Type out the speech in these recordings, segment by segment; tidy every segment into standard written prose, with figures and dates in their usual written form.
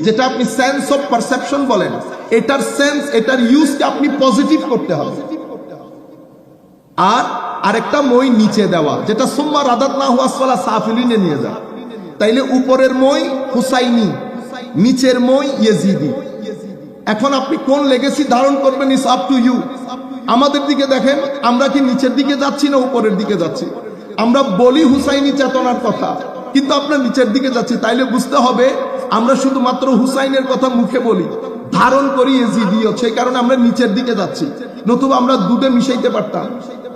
যেটা আপনি sense of perception বলেন, এটার সেন্স, এটার ইউজকে আপনি পজিটিভ করতে হবে। আর আরেকটা মই নিচে দেওয়া, যেটা সুম্মা রাদাদনাহু আসফালা সাফিলিনে নিয়ে যায়। তাইলে উপরের মই হুসাইনি, নিচের মই ইয়েজিদি। এখন আপনি কোন লেগেসি ধারণ করবেন ইস আপ টু ইউ। আমাদের দিকে দেখেন, আমরা কি নিচের দিকে যাচ্ছি না উপরের দিকে যাচ্ছি? আমরা বলি হুসাইনি চেতনার কথা, কিন্তু আমরা নিচের দিকে যাচ্ছি। তাইলে বুঝতে হবে আমরা শুধুমাত্র হুসাইনের কথা মুখে বলি, ধারণ করি ইয়েজিদিও, সেই কারণে আমরা নিচের দিকে যাচ্ছি। নতুবা আমরা দুধে মিশাইতে পারতাম,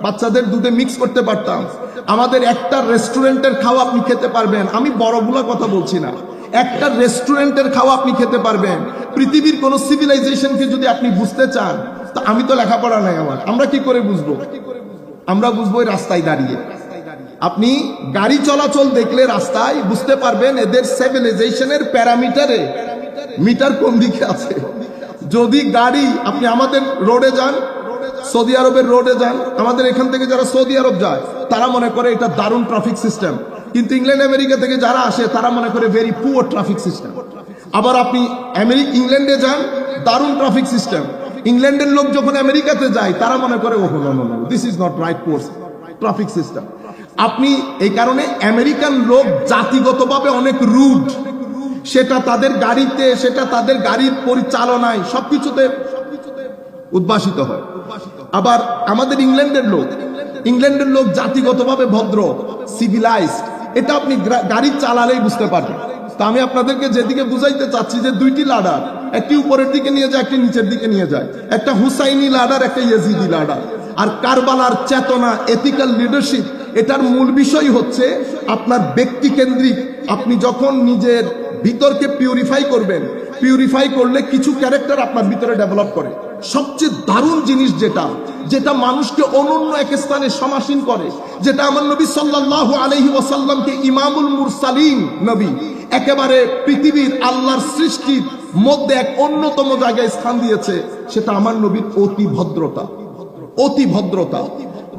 বাচ্চাদের দুধে মিক্স করতে পারতাম। আমাদের একটা রেস্টুরেন্টের খাওয়া আপনি খেতে পারবেন, আমি বড়গুলা কথা বলছি না, একটা রেস্টুরেন্টের খাওয়া আপনি খেতে পারবেন। পৃথিবীর কোন সিভিলাইজেশনকে যদি আপনি বুঝতে চান, তা আমি তো লেখাপড়া নাই আমার, আমরা কি করে বুঝবো? আমরা বুঝবো ওই রাস্তায় দাঁড়িয়ে। আপনি গাড়ি চলাচল দেখলে রাস্তায় বুঝতে পারবেন এদের সিভিলাইজেশনের প্যারামিটারে মিটার কোন দিকে আছে। যদি গাড়ি, আপনি আমাদের রোডে যান, সৌদি আরবের রোডে যান, আমাদের এখান থেকে যারা সৌদি আরব যায় তারা মনে করে এটা দারুণ ট্রাফিক সিস্টেম, কিন্তু ইংল্যান্ড আমেরিকা থেকে যারা আসে তারা মনে করে ভেরি পুয়ার ট্রাফিক সিস্টেম। আবার আপনি ইংল্যান্ডে যান, দারুণ ট্রাফিক সিস্টেম। ইংল্যান্ডের লোক যখন আমেরিকাতে যায় তারা মনে করে oh no, this is not right course traffic system. আপনি এই কারণে আমেরিকান লোক জাতিগতভাবে অনেক রুড, সেটা তাদের গাড়িতে, সেটা তাদের গাড়ির পরিচালনায় সবকিছুতে উদ্ভাসিত হয়। আবার আমাদের ইংল্যান্ডের লোক জাতিগতভাবে ভদ্র, সিভিলাইজড, এটা আপনি গাড়ি চালালেই বুঝতে পারবেন। তা আমি আপনাদেরকে যেদিকে বুঝাইতে চাচ্ছি যে দুইটি লাডার, একটি উপরের দিকে নিয়ে যায়, একটি নিচের দিকে নিয়ে যায়, একটা হুসাইনি লাডার, একটা ইয়েজিদি লাডার। আর কারবালার চেতনা, এথিক্যাল লিডারশিপ, এটার মূল বিষয় হচ্ছে আপনার ব্যক্তি কেন্দ্রিক। আপনি যখন নিজের ভিতরকে পিউরিফাই করবেন, পিউরিফাই করলে কিছু ক্যারেক্টার আপনার ভিতরে ডেভেলপ করে। সবচেয়ে দারুণ জিনিস যেটা মানুষকে অনন্য এক স্থানে সমাসীন করে, যেটা আমার নবী সাল্লাল্লাহু আলাইহি ওয়াসাল্লামকে ইমামুল মুরসালিন নবী, একেবারে পৃথিবীর আল্লাহর সৃষ্টির মধ্যে এক অন্যতম জায়গায় স্থান দিয়েছে, সেটা আমার নবীর অতি ভদ্রতা,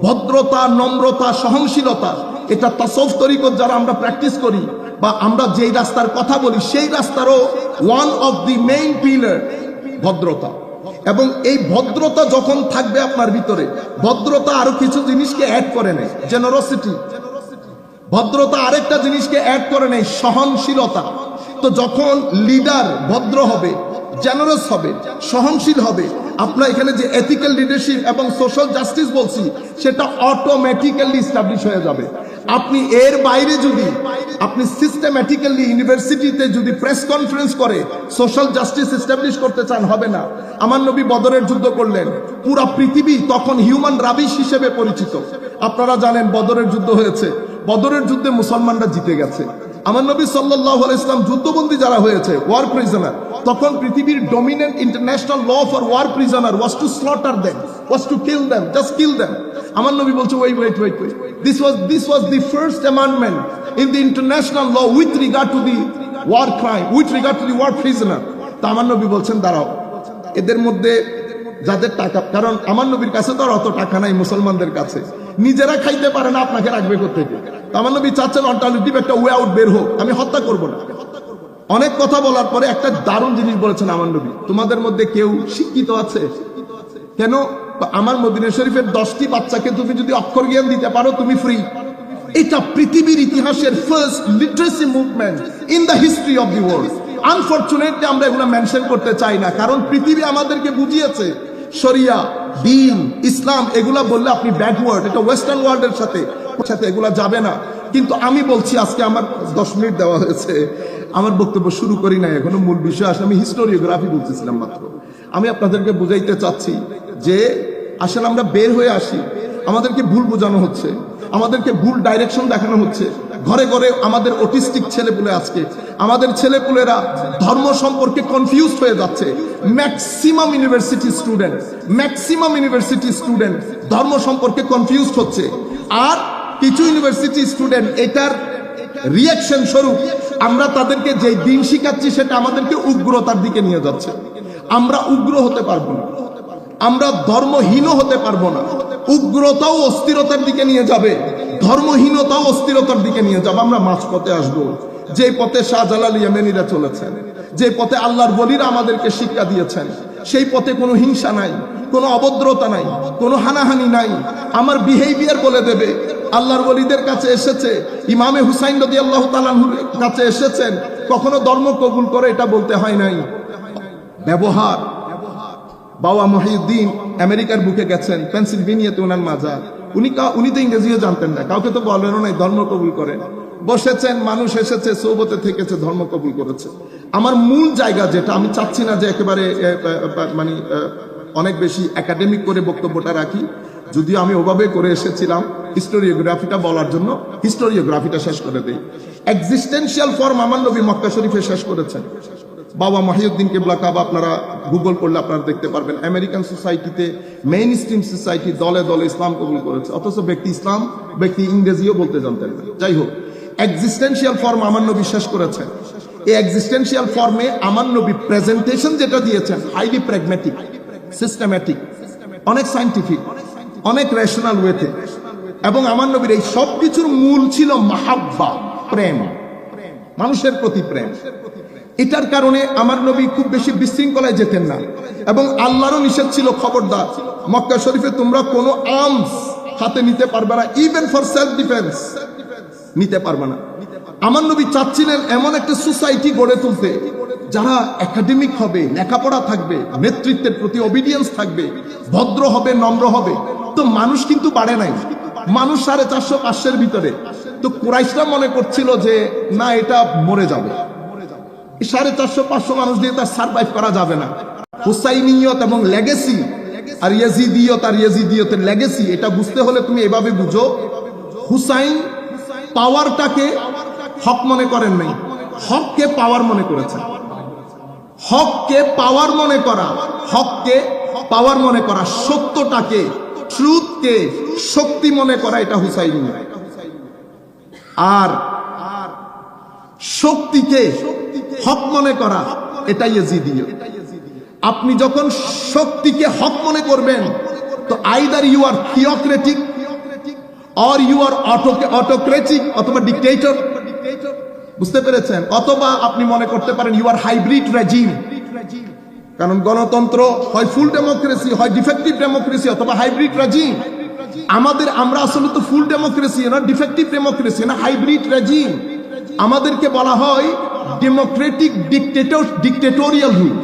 ভদ্রতা, নম্রতা, সহনশীলতা। এটা তাসাউফ তরিকত যারা আমরা প্র্যাকটিস করি বা আমরা যেই রাস্তার কথা বলি, সেই রাস্তারও one of the main pillar ভদ্রতা। এবং এই ভদ্রতা যখন থাকবে আপনার ভিতরে, ভদ্রতা আরো কিছু জিনিসকে অ্যাড করে নেয়, জেনারসিটি। ভদ্রতা আরেকটা জিনিসকে অ্যাড করে নেয়, সহনশীলতা। তো যখন লিডার ভদ্র হবে, জেনারস হবে, সহনশীল হবে, আপনার এখানে যে এথিক্যাল লিডারশিপ এবং সোশ্যাল জাস্টিস বলছি, সেটা অটোমেটিক্যালি এস্টাবলিশ হয়ে যাবে। আপনি এর বাইরে যদি আপনি সিস্টেম্যাটিক্যালি ইউনিভার্সিটিতে যদি প্রেস কনফারেন্স করে সোশ্যাল জাস্টিস এস্টাবলিশ করতে চান, হবে না। আমার নবী বদরের যুদ্ধ করলেন, পুরা পৃথিবী তখন হিউম্যান রাবিশ হিসেবে পরিচিত। আপনারা জানেন বদরের যুদ্ধ হয়েছে, বদরের যুদ্ধে মুসলমানরা জিতে গেছে। আমার নবী সাল্লাল্লাহু আলাইহি ওয়াসাল্লাম যুদ্ধবন্দী যারা হয়েছে, ওয়ার প্রিজনার, তখন পৃথিবীর dominant international law for war prisoner was to slaughter them, was to kill them, just kill them. আমার নবী বলছে wait, this was the first amendment in the international law with regard to the war crime, with regard to the war prisoner. তা আমার নবী বলছেন দাঁড়াও, এদের মধ্যে যাদের টাকা, কারণ আমার নবীর কাছে তো আর অত টাকা নাই মুসলমানদের কাছে, নিজেরা খাইতে পারে না, আপনাকে রাখবে কোত্থেকে? আমার নবী চাচ্ছেন অল্টারনেটিভ একটা ওয়ে আউট বের হোক, আমি হত্যা করব না। অনেক কথা বলার পরে একটা দারুণ জিনিস বলেছেন আমার নবী, তোমাদের মধ্যে কেউ শিক্ষিত আছে? কেন? আমার মদিনা শরীফের 10টি বাচ্চাকে তুমি যদি অক্ষর জ্ঞান দিতে পারো, তুমি ফ্রি। এটা পৃথিবীর ইতিহাসের first literacy movement in the history of the world. Unfortunately আমরা এগুলো মেনশন করতে চাই না, কারণ পৃথিবী আমাদেরকে বুঝিয়েছে শরিয়া, দ্বীন, ইসলাম এগুলা বললে আপনি ব্যাকওয়ার্ড, এটা ওয়েস্টার্ন ওয়ার্ল্ডের সাথে এগুলা যাবে না। কিন্তু আমি বলছি, আজকে আমার 10 মিনিট দেওয়া হয়েছে, আমার বক্তব্য শুরু করি নাই এখনো, মূল বিষয় আসলে আমি হিস্টোরিওগ্রাফি বলতেছিলাম মাত্র। আমি আপনাদেরকে বুঝাইতে চাচ্ছি যে আসলে আমরা বের হয়ে আসি, আমাদেরকে ভুল বোঝানো হচ্ছে, আমাদেরকে ভুল ডাইরেকশন দেখানো হচ্ছে। ঘরে ঘরে আমাদের অটিস্টিক ছেলেপুলে, আজকে আমাদের ছেলেপুলেরা ধর্ম সম্পর্কে কনফিউজড হয়ে যাচ্ছে। ম্যাক্সিমাম ইউনিভার্সিটি স্টুডেন্ট ধর্ম সম্পর্কে কনফিউজড হচ্ছে। আর কিছু ইউনিভার্সিটি স্টুডেন্ট এটার রিয়াকশন স্বরূপ আমরা তাদেরকে যে দিন শিখাচ্ছি সেটা আমাদেরকে উগ্রতার দিকে নিয়ে যাচ্ছে। আমরা উগ্র হতে পারবো না, আমরা ধর্মহীন হতে পারবো না। উগ্রতাও অস্থিরতার দিকে নিয়ে যাবে, ধর্মহীনতাও অস্থিরতার দিকে নিয়ে যাবে। আমরা মাঝপথে আসবো। যে পথে শাহজালাল ইয়েমেনিরা চলেছেন, যে পথে আল্লাহর ওলিরা আমাদেরকে শিক্ষা দিয়েছেন, সেই পথে কোনো হিংসা নাই, কোনো অভদ্রতা নাই, কোনো হানাহানি নাই। আমার বিহেভিয়ার বলে দেবে। আল্লাহর ওলিদের কাছে এসেছে, ইমামে হুসাইন রাদিয়াল্লাহু তাআলা আনহুর কাছে এসেছেন, কখনো ধর্ম কবুল করে এটা বলতে হয় নাই। ব্যবহার। বাবা মহিউদ্দিন আমেরিকার বুকে গেছেন, পেনসিলভেনিয়াতে ওনার মাজার। উনি তো ইংরেজিও জানতেন না, কাউকে তো বলেনও নাই ধর্ম কবুল করেন। বসেছেন, মানুষ এসেছে, সৌবতে থেকেছে, ধর্ম কবুল করেছে। আমার মূল জায়গা যেটা, আমি চাচ্ছি না যে একেবারে মানে অনেক বেশি একাডেমিক করে বক্তব্যটা রাখি, যদিও আমি ওভাবে করে এসেছিলাম হিস্টোরিওগ্রাফিটা বলার জন্য, হিস্টোরিওগ্রাফিটা শেষ করে দেই। এক্সিস্টেন্সিয়াল ফর্ম আমার নবী মক্কা শরীফে শেষ করেছেন। বাবা মহিউদ্দিন কিবলা কাবা আপনারা গুগল করলে আপনারা দেখতে পারবেন, আমেরিকান সোসাইটিতে মেইন স্ট্রিম সোসাইটি দলে দলে ইসলাম কবুল করেছে, অথচ ব্যক্তি ইংরেজিও বলতে জানতেন না। যাই হোক, এক্সিস্টেন্সিয়াল ফর্ম আমার নবী শেষ করেছেন। এই এক্সিস্টেন্সিয়াল ফর্মে আমার নবী প্রেজেন্টেশন যেটা দিয়েছেন, হাইলি প্র্যাগম্যাটিক, সিস্টেম্যাটিক, অনেক সায়েন্টিফিক, অনেক রেশনাল ওয়েতে। এবং আমার নবীর এই সব কিছুর মূল ছিল মাহাব্বা, প্রেম, মানুষের প্রতি প্রেম। এটার কারণে আমার নবী খুব বেশি বিশৃঙ্খলায় যেতেন না। এবং আল্লাহরও নিষেধ ছিল, খবরদার মক্কা শরীফে তোমরা কোনো আর্মস হাতে নিতে পারবে না, ইভেন ফর সেলফ ডিফেন্স নিতে পারবে না। আমার নবী চাচ্ছিলেন এমন একটা সোসাইটি গড়ে তুলতে যারা একাডেমিক হবে, লেখাপড়া থাকবে, নেতৃত্বের প্রতি অবিডিয়েন্স থাকবে, ভদ্র হবে, নম্র হবে। তো মানুষ কিন্তু বাড়ে নাই, মানুষ 450-500 ভিতরে। তো কুরাইশরা মনে করছিল যে না, এটা মরে যাবে, 450-500 মানুষ দিয়ে তার সারভাইভ করা যাবে না। হুসাইনিয়ত এবং লেগেসি আর ইয়েজিদিয়তের লেগেসি, এটা বুঝতে হলে তুমি এভাবে বুঝো, হুসাইন পাওয়ারটাকে হক মনে করেন নাই, হককে পাওয়ার মনে করেছেন। হককে পাওয়ার মনে করা, হককে পাওয়ার মনে করা, সত্যটাকে, ট্রুথকে শক্তি মনে করা, এটা হুসাইনি। আর শক্তিকে হক মনে করা, এটা ইয়েজিদিয়ত। আপনি যখন শক্তিকে হক মনে করবেন, তো either you are theocratic or you are autocratic, অথবা ডিক্টেটর, বুঝতে পেরেছেন? অথবা আপনি মনে করতে পারেন ইউ আর হাইব্রিড রেজিম, কারণ গণতন্ত্র হয় ফুল ডেমোক্রেসি, হয় ডিফেক্টিভ ডেমোক্রেসি, অথবা হাইব্রিড রেজিম। আমরা আসলে তো ফুল ডেমোক্রেসি না, ডিফেক্টিভ ডেমোক্রেসি না, হাইব্রিড রেজিম। আমাদেরকে বলা হয় ডেমোক্রেটিক ডিক্টেটোরিয়াল রুল,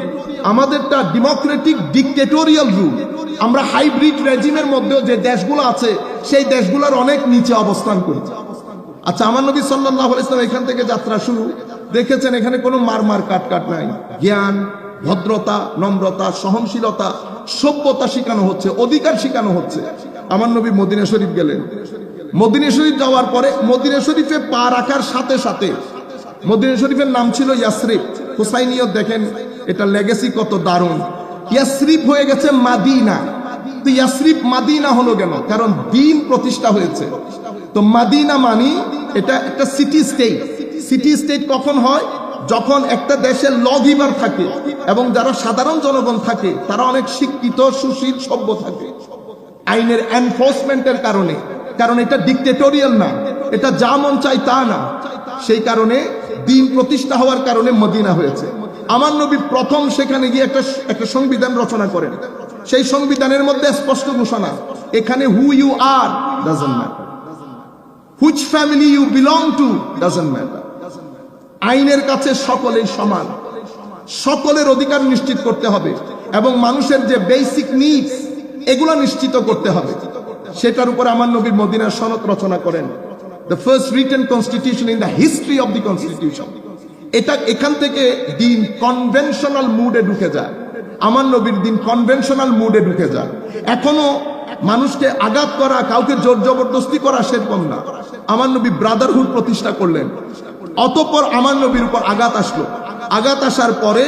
আমাদেরটা ডেমোক্রেটিক ডিক্টেটোরিয়াল রুল। আমরা হাইব্রিড রেজিমের মধ্যেও যে দেশগুলো আছে, সেই দেশগুলোর অনেক নিচে অবস্থান করি। আচ্ছা, আমার নবী সাল্লাল্লাহু আলাইহি ওয়াসাল্লাম এখান থেকে যাত্রা শুরু, দেখেছেন এখানে কোনো মারমার কাট নাই, জ্ঞান, ভদ্রতা, নম্রতা, সহনশীলতা, সভ্যতা শিখানো হচ্ছে, অধিকার শিখানো হচ্ছে। আমার নবী মদিনা শরীফ গেলেন। মদিনা শরীফ যাওয়ার পরে মদিনা শরীফে পা রাখার সাথে সাথে, মদিনা শরীফের নাম ছিল ইয়াসরিব। হুসাইনিয়ত দেখেন এটা লেগেসি কত দারুণ। ইয়াসরিব হয়ে গেছে মাদিনা। তো ইয়াসরিব মাদিনা হলো কেন? কারণ দ্বীন প্রতিষ্ঠা হয়েছে। তো মাদিনা মানি এটা একটা সিটি স্টেট। সিটি স্টেট কখন হয়? যখন একটা দেশের ল গিভার থাকে এবং যারা সাধারণ জনগণ থাকে তারা অনেক শিক্ষিত, সুশীল, সভ্য থাকে। আইনের এনফোর্সমেন্টের কারণে, কারণ এটা ডিক্টেটোরিয়াল না, এটা যা মন চাই তা না। সেই কারণে দ্বীন প্রতিষ্ঠা হওয়ার কারণে মদিনা হয়েছে। আমার নবী প্রথম সেখানে গিয়ে একটা সংবিধান রচনা করেন। সেই সংবিধানের মধ্যে স্পষ্ট ঘোষণা, এখানে who you are doesn't matter, which family you belong to doesn't matter. আইনের কাছে সকলেই সমান, সকলের অধিকার নিশ্চিত করতে হবে এবং মানুষের যে বেসিক নিডস এগুলো নিশ্চিত করতে হবে। সেটার উপরে আমার নবী মদিনার সনদ রচনা করেন, the first written constitution in the history of the constitution. এটা এখান থেকে দিন কনভেনশনাল মুডে ঢুকে যায়। আমার নবীর দিন কনভেনশনাল মুডে ঢুকে যায়। এখনো মানুষকে আঘাত করা, কাউকে জোর জবরদস্তি করা সেরকম না। আমার নবী ব্রাদারহুড প্রতিষ্ঠা করলেন। অতঃপর আমার নবীর উপর আঘাত আসলো। আঘাত আসার পরে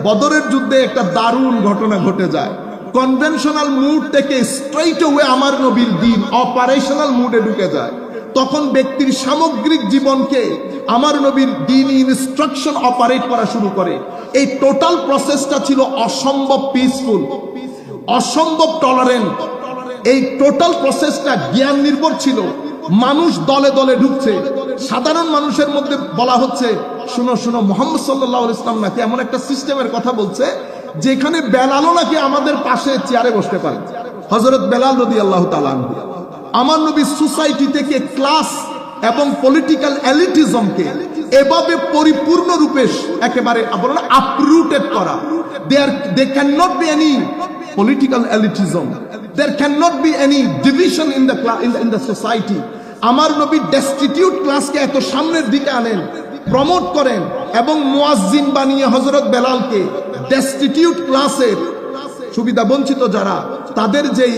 বদরের যুদ্ধে একটা দারুণ ঘটনা ঘটে যায়। কনভেনশনাল মুড থেকে স্ট্রেইট ওয়ে আমার নবীর দিন অপারেশনাল মুডে ঢুকে যায়। তখন ব্যক্তির সামগ্রিক জীবনকে আমার নবীর দিন ইনস্ট্রাকশন অপারেট করা শুরু করে। এই টোটাল প্রসেসটা ছিল অসম্ভব পিসফুল, অসম্ভব টলারেন্ট। এই টোটাল প্রসেসটা জ্ঞান নির্ভর ছিল। মানুষ দলে দলে ঢুকছে, সাধারণ মানুষের মধ্যে বলা হচ্ছে, শুনো শুনো, মোহাম্মদ সাল্লাল্লাহু আলাইহি ওয়াসাল্লাম নাকি এমন একটা সিস্টেমের কথা বলছে যেখানে বেলালও নাকি আমাদের পাশে চেয়ারে বসতে পারে। হযরত বেলাল রাদিয়াল্লাহু তাআলা আনহু। আমার নবী সোসাইটি থেকে ক্লাস এবং পলিটিক্যাল এলিটিজমকে এভাবে পরিপূর্ণ রূপে একেবারে আপরুটেড করা। There cannot be any political elitism. There cannot be any division in the society. আমার নবী ডেস্টিটিউট ক্লাসকে এত সামনের দিকে আনেন, প্রমোট করেন এবং মুয়াজ্জিন বানিয়ে হযরত বেলালকে ডেস্টিটিউট ক্লাসের সুবিধা বঞ্চিত যারা, তাদের যেই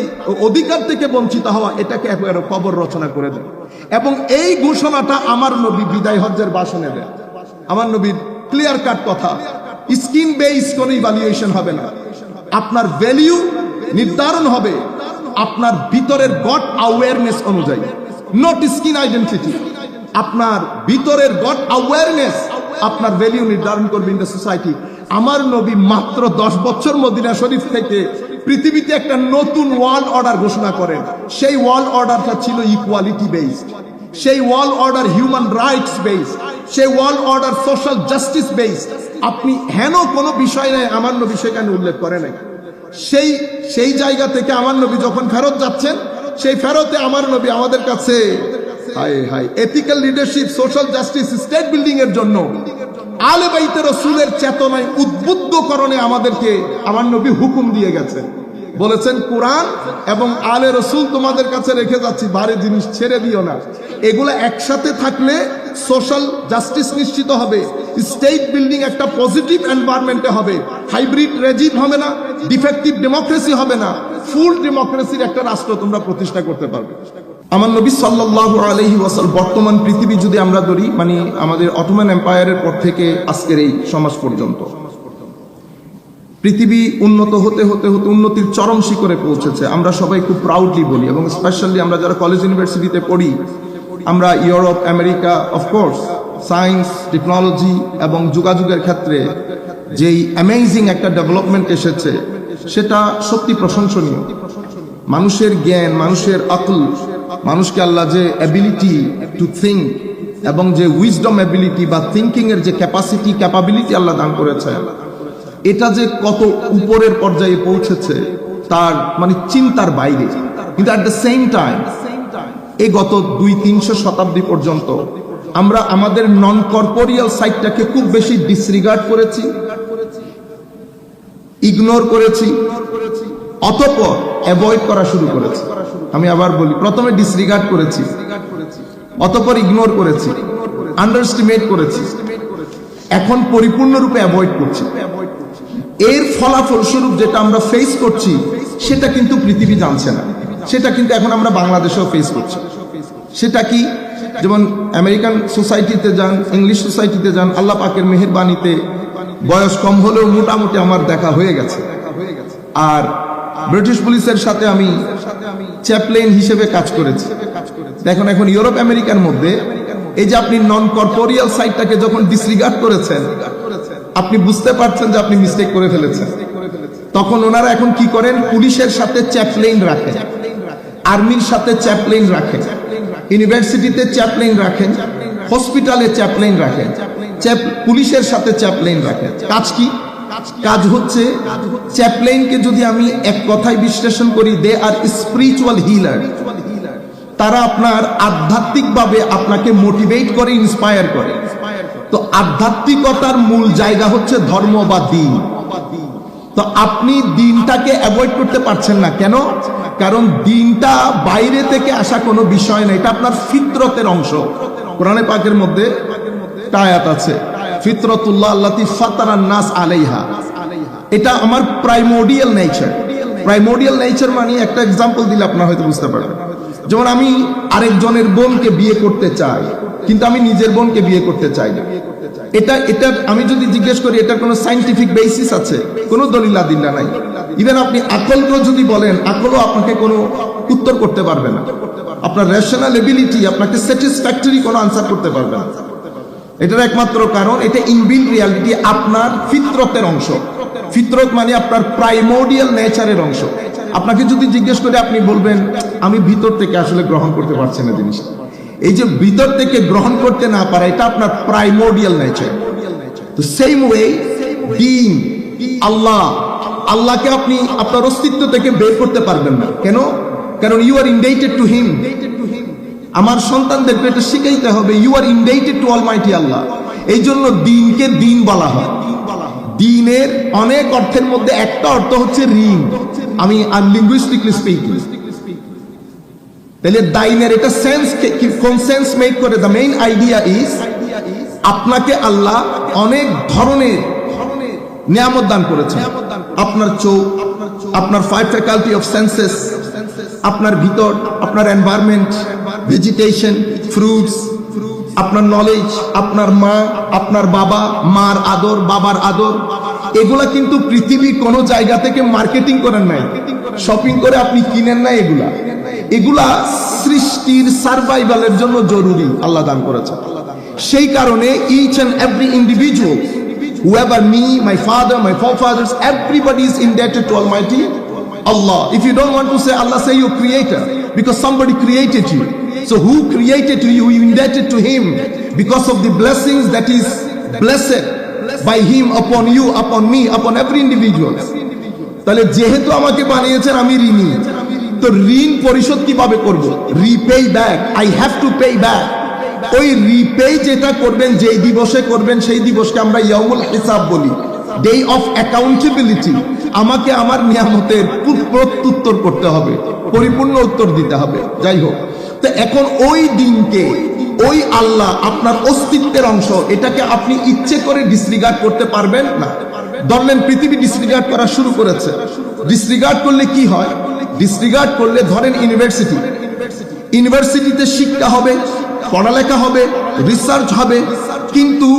অধিকার থেকে বঞ্চিত হওয়া, এটাকে একেবারে কবর রচনা করে দেন। এবং এই ঘোষণাটা আমার নবী বিদায় হজ্জের ভাষণে দেন। আমার নবীর ক্লিয়ার কাট কথা, স্কিন বেস কোনো ইভ্যালুয়েশন হবে না। আপনার ভ্যালু নির্ধারণ হবে আপনার ভিতরের গড অ্যাওয়ারনেস অনুযায়ী, নট স্কিন আইডেন্টিটি। আপনার ভিতরের গড অ্যাওয়ারনেস আপনার ভ্যালু নির্ধারণ করবে ইন দ্য সোসাইটি। আমার নবী মাত্র 10 বছর মদিনা শরীফ থেকে পৃথিবীতে একটা নতুন ওয়ার্ল্ড অর্ডার ঘোষণা করেন। সেই ওয়ার্ল্ড অর্ডারটা ছিল ইকুয়ালিটি বেসড, সেই world order human rights based, সেই world order social justice based. আপনি হেন কোনো বিষয় নাই আমার নবী সেখানে উল্লেখ করে নাই। সেই জায়গা থেকে আমার নবী যখন ফেরত যাচ্ছেন, সেই ফেরতে আমার নবী আমাদের কাছে ethical leadership, social justice, state building এর জন্য আলে বাইতে রাসূলের চেতনায় উদ্বুদ্ধকরণে আমাদেরকে আমার নবী হুকুম দিয়ে গেছেন। বলেছেন, কোরআন এবং আলে রাসূল তোমাদের কাছে রেখে যাচ্ছি, ভারী জিনিস ছেড়ে দিও না। এগুলো একসাথে থাকলে সোশ্যাল জাস্টিস নিশ্চিত হবে, স্টেট বিল্ডিং একটা পজিটিভ এনভায়রনমেন্টে হবে, হাইব্রিড রেজিম হবে না, ডিফেক্টিভ ডেমোক্রেসি হবে না, ফুল ডেমোক্রেসির একটা রাষ্ট্র তোমরা প্রতিষ্ঠা করতে পারবে। আমার নবী সাল্লাল্লাহু আলাইহি ওয়াসাল্লাম বর্তমান পৃথিবী যদি আমরা ধরি, মানে আমাদের অটোমান এম্পায়ারের পর থেকে আজকের এই সমাজ পর্যন্ত, পৃথিবী উন্নত হতে হতে হতে উন্নতির চরম শিখরে পৌঁছেছে। আমরা সবাই খুব প্রাউডলি বলি, এবং স্পেশালি আমরা যারা কলেজ ইউনিভার্সিটিতে পড়ি, আমরা Europe, America, of course science, technology এবং যোগাযোগের ক্ষেত্রে যেই অ্যামেজিং একটা ডেভেলপমেন্ট এসেছে, সেটা সত্যি প্রশংসনীয়। মানুষের জ্ঞান, মানুষের আকল, মানুষকে আল্লাহ যে অ্যাবিলিটি টু থিঙ্ক এবং যে উইজডম অ্যাবিলিটি বা থিঙ্কিং এর যে ক্যাপাবিলিটি আল্লাহ দান করেছেন, এটা যে কত উপরের পর্যায়ে পৌঁছেছে তার মানে চিন্তার বাইরে। কিন্তু অ্যাট দ্য সেম টাইম এই গত 200-300 শতাব্দী পর্যন্ত আমরা আমাদের নন কর্পোরিয়াল সাইডটাকে খুব বেশি ডিসরিগার্ড করেছি, ইগনোর করেছি, অতঃপর অ্যাভয়েড করা শুরু করেছি। আমি আবার বলি, প্রথমে ডিসরিগার্ড করেছি, অতঃপর ইগনোর করেছি, আন্ডারএস্টিমেট করেছি, এখন পরিপূর্ণরূপে অ্যাভয়েড করছি। এর ফলাফল স্বরূপ যেটা আমরা ফেস করছি, সেটা কিন্তু পৃথিবী জানছে না। সেটা কিন্তু এখন আমরা বাংলাদেশেও ফেস করছি। সেটা কি? যেমন আমেরিকান সোসাইটিতে যান, ইংলিশ সোসাইটিতে যান, আল্লাহ পাকের মেহেরবানিতে বয়স কম হলেও মোটামুটি আমার দেখা হয়ে গেছে। আর ব্রিটিশ পুলিশের সাথে আমি চ্যাপলেন হিসেবে কাজ করেছি। দেখুন, এখন ইউরোপ আমেরিকার মধ্যে এই যে আপনি নন কর্পোরিয়াল সাইডটাকে যখন ডিসরিগার্ড করেছেন, আপনি বুঝতে পারছেন যে আপনি মিস্টেক করে ফেলেছেন। তখন ওনারা এখন কি করেন? পুলিশের সাথে চ্যাপলেন রাখেন, আর্মির সাথে চ্যাপলেন রাখেন, ইউনিভার্সিটিতে চ্যাপলেন রাখেন, হসপিটালে চ্যাপলেন রাখেন, পুলিশের সাথে চ্যাপলেন রাখেন। কাজ কি? কাজ হচ্ছে চ্যাপলেনকে যদি আমি এক কথায় বিশ্লেষণ করি, দে আর স্পিরিচুয়াল হিলার। তারা আপনার আধ্যাত্মিকভাবে আপনাকে মোটিভেট করে, ইন্সপায়ার করে। তো আধ্যাত্মিকতার মূল জায়গা হচ্ছে ধর্ম বা দ্বীন। তো আপনি দ্বীনটাকে অ্যাভয়েড করতে পারছেন না। কেন? কারণ দ্বীনটা বাইরে থেকে আসা কোনো বিষয় না, এটা আপনার ফিতরতের অংশ। কোরআনে পাকের মধ্যে আয়াত আছে, ফিতরতুল্লাহ আল্লাতী ফাতারান নাস আলাইহা। এটা আমার প্রাইমোডিয়াল নেচার। প্রাইমোডিয়াল নেচার মানে একটা এক্সাম্পল দিলে আপনারা হয়তো বুঝতে পারবেন। যেমন আমি আরেকজনের বোনকে বিয়ে করতে চাই, কিন্তু আমি নিজের বোনকে বিয়ে করতে চাই না। এটা আমি যদি জিজ্ঞেস করি, এটার কোনো সাইন্টিফিক বেসিস আছে? কোনো দলিল আদিল্লা নাই। ইভেন আপনি আকলকেও যদি বলেন, আকলও আপনাকে কোনো উত্তর করতে পারবে না। আপনার রেশনাল এবিলিটি আপনাকে স্যাটিসফ্যাক্টরি কোনো আনসার করতে পারবে না। এটার একমাত্র কারণ, এটা ইনবিল্ট রিয়ালিটি, আপনার ফিতরতের অংশ। ফিতরত মানে আপনার প্রাইমোডিয়াল নেচারের অংশ। আপনাকে যদি জিজ্ঞেস করে, আপনি বলবেন আমি ভিতর থেকে আসলে গ্রহণ করতে পারছি না জিনিসটা। এই যে ভিতর থেকে গ্রহণ করতে না পারা, এটা আপনার প্রাইমোর্ডিয়াল নেচার। তো সেম ওয়ে দ্বীন, আল্লাহকে আপনি আপনার অস্তিত্ব থেকে বের করতে পারবেন না। কেন? কারণ you are indebted to him. আমার সন্তানদেরকে এটা শিখাইতে হবে, you are indebted to almighty Allah. এই জন্য দ্বীনকে দ্বীন বলা হয়। দ্বীনের অনেক অর্থের মধ্যে একটা অর্থ হচ্ছে ঋণ। আমি লিঙ্গুইস্টিকলি স্পিকিং, তাহলে দাইনের এটা সেন্স, কোন সেন্স মেক করে? দ্য মেইন আইডিয়া ইজ আপনাকে আল্লাহ অনেক ধরনের নিয়ামত দান করেছে। আপনার চোখ, আপনার 5 ফ্যাকাল্টি অফ সেন্সেস, আপনার ভিতর, আপনার এনভায়রনমেন্ট, ভেজিটেশন, ফ্রুটস, আপনার নলেজ, আপনার মা, আপনার বাবা, মার আদর, বাবার আদর, এগুলা কিন্তু পৃথিবী কোনো জায়গা থেকে মার্কেটিং করেন নাই, শপিং করে আপনি কিনেন না। এগুলা সৃষ্টির সার্ভাইভালের জন্য জরুরি, আল্লাহ দান করেছে। সেই কারণে each and every individual, whoever me, my father, my forefathers, everybody is indebted to Almighty Allah. If you don't want to say Allah, say your creator, because somebody created you. So who created you? You indebted to him because of the blessings that is blessed by him upon you, upon me, upon every individual. তাহলে যেহেতু আমাকে বানিয়েছেন, আমি ঋণী। তো ঋণ পরিশোধ কিভাবে করব? Repay back, I have to pay back. ওই রিপে যেটা করবেন, যেই দিবসে করবেন, সেই দিবসকে আমরা ইয়াউমুল হিসাব বলি, ডে অফ অ্যাকাউন্টেবিলিটি। আমাকে আমার নিয়ামতের প্রত্যুত্তর করতে হবে, পরিপূর্ণ উত্তর দিতে হবে। যাই হোক, তো এখন ওই দিনকে, ওই আল্লাহ আপনার অস্তিত্বের অংশ, এটাকে আপনি ইচ্ছে করে ডিসরিগার্ড করতে পারবেন না। ধরলেন পৃথিবী ডিসরিগার্ড করা শুরু করেছে। ডিসরিগার্ড করলে কি হয়? ডিসরিগার্ড করলে ধরেন ইউনিভার্সিটিতে শিক্ষা হবে, পড়ালেখা হবে, রিসার্চ হবে, কিন্তু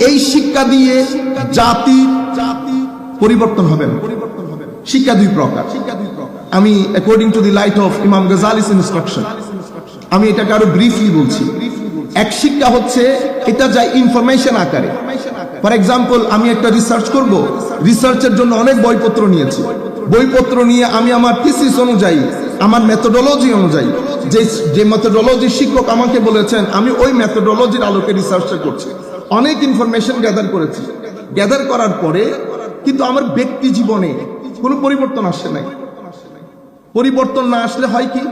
এই শিক্ষা দিয়ে জাতি পরিবর্তন হবে না। শিক্ষা দুই প্রকার। আমি according to the light off ইমাম গাজালিস ইনস্ট্রাকশন, আমি এটাকে আরো ব্রিফলি বলছি। এক শিক্ষা হচ্ছে এটা যায় ইনফরমেশন আকারে। ফর এক্সাম্পল, আমি একটা রিসার্চ করব, রিসার্চের জন্য অনেক বইপত্র নিয়েছি। বইপত্র নিয়ে আমি আমার থিসিস অনুযায়ী, আমার মেথোডোলজি অনুযায়ী, যে মেথোডোলজি শিক্ষক আমাকে বলেছেন, আমি ওই মেথোডোলজির আলোকে রিসার্চটা করছি। অনেক ইনফরমেশন গ্যাদার করেছি। গ্যাদার করার পরে কিন্তু আমার ব্যক্তি জীবনে কোনো পরিবর্তন আসে নাই। পরিবর্তন না আসলে হয় কি?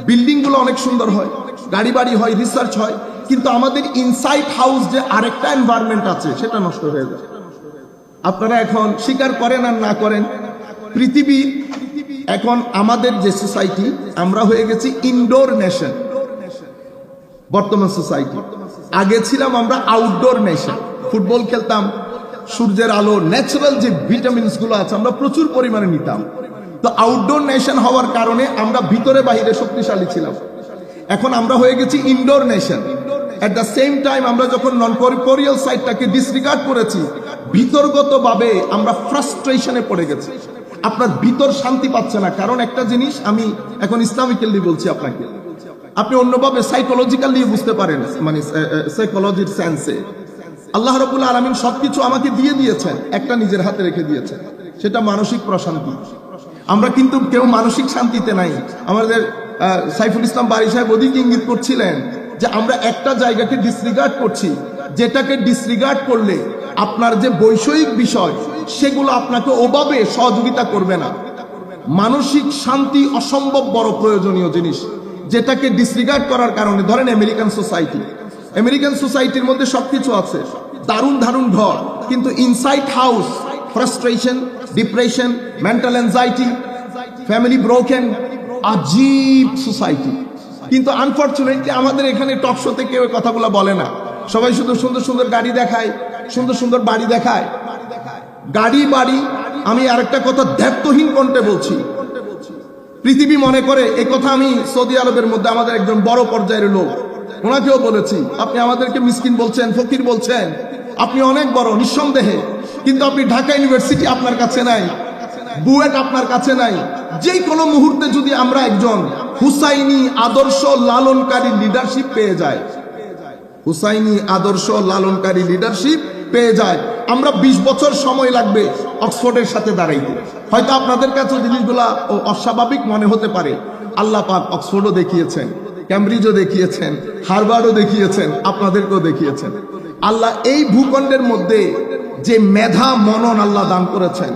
বিল্ডিং গুলো অনেক সুন্দর হয়, গাড়ি বাড়ি হয়, রিসার্চ হয়, কিন্তু আমাদের ইনসাইড হাউস যে আরেকটা এনভায়রনমেন্ট আছে, সেটা নষ্ট হয়ে যায়। আপনারা এখন স্বীকার করেন আর না করেন, পৃথিবী এখন আমাদের যে সোসাইটি, আমরা হয়ে গেছি ইনডোর নেশন। বর্তমান সোসাইটি, আগে ছিলাম আমরা আউটডোর নেশন। ফুটবল খেলতাম, সূর্যের আলো, ন্যাচারাল যে ভিটামিনস গুলো আছে আমরা প্রচুর পরিমাণে নিতাম। তো আউটডোর নেশন হওয়ার কারণে আমরা ভিতরে বাহিরে শক্তিশালী ছিলাম। এখন আমরা হয়ে গেছি indoor nation. At the same time আমরা যখন নন কর্পোরিয়াল সাইডটাকে ডিসরিগার্ড করেছি, ভিতরগতভাবে আমরা ফ্রাস্ট্রেশনে পড়ে গেছি। আপনার ভিতর শান্তি পাচ্ছে না। কারণ একটা জিনিস আমি এখন ইসলামিক্যালি বলছি আপনাকে, আপনি অন্যভাবে সাইকোলজিক্যালি বুঝতে পারেন, মানে সাইকোলজির সেন্সে আল্লাহ রাব্বুল আলামিন সবকিছু আমাকে দিয়ে দিয়েছেন, একটা নিজের হাতে রেখে দিয়েছেন, সেটা মানসিক প্রশান্তি। আমরা কিন্তু কেউ মানসিক শান্তিতে নাই। আমাদের সাইফুল ইসলাম বারী সাহেব ওদিক ইঙ্গিত করছিলেন যে আমরা একটা জায়গাকে ডিসরিগার্ড করছি, যেটাকে ডিসরিগার্ড করলে আপনার যে বৈষয়িক বিষয়, সেগুলো আপনাকে ওভাবে সহযোগিতা করবে না। মানসিক শান্তি অসম্ভব বড় প্রয়োজনীয় জিনিস, যেটাকে ডিসরিগার্ড করার কারণে, ধরেন আমেরিকান সোসাইটির মধ্যে সবকিছু আছে, দারুণ দারুণ ঘর, কিন্তু inside house frustration, depression, mental anxiety, family broken, আজীব সোসাইটি। কিন্তু আনফরচুনেটলি আমাদের এখানে টক শোতে কেউ কথাগুলো বলে না। সবাই শুধু সুন্দর সুন্দর গাড়ি দেখায়, সুন্দর সুন্দর বাড়ি দেখায়, গাড়ি বাড়ি। আমি আরেকটা কথা দায়িত্বহীন কণ্ঠে বলছি, পৃথিবী মনে করে এই কথা। আমি সৌদি আরবের মধ্যে আমাদের একজন বড় পর্যায়ের লোক, ওনাকেও বলেছি, আপনি আমাদেরকে মিসকিন বলছেন, ফকির বলছেন, আপনি অনেক বড় নিঃসন্দেহে, কিন্তু আপনি ঢাকা ইউনিভার্সিটি আপনার কাছে নাই, বুয়েট আপনার কাছে নাই। যে কোনো মুহূর্তে যদি আমরা একজন হুসাইনি আদর্শ লালনকারী লিডারশিপ পেয়ে যাই, হুসাইনি আদর্শ লালনকারী লিডারশিপ পেয়ে যায়, আমরা 20 বছর সময় লাগবে অক্সফোর্ডের সাথে দাঁড়াইতে। হয়তো আপনাদের কাছে জিনিসগুলা অস্বাভাবিক মনে হতে পারে, আল্লাহ পাক অক্সফোর্ডও দেখিয়েছেন, ক্যামব্রিজও দেখিয়েছেন, হার্ভার্ডও দেখিয়েছেন, আপনাদেরকেও দেখিয়েছেন। আল্লাহ এই ভূখণ্ডের মধ্যে যে মেধা মনন আল্লাহ দান করেছেন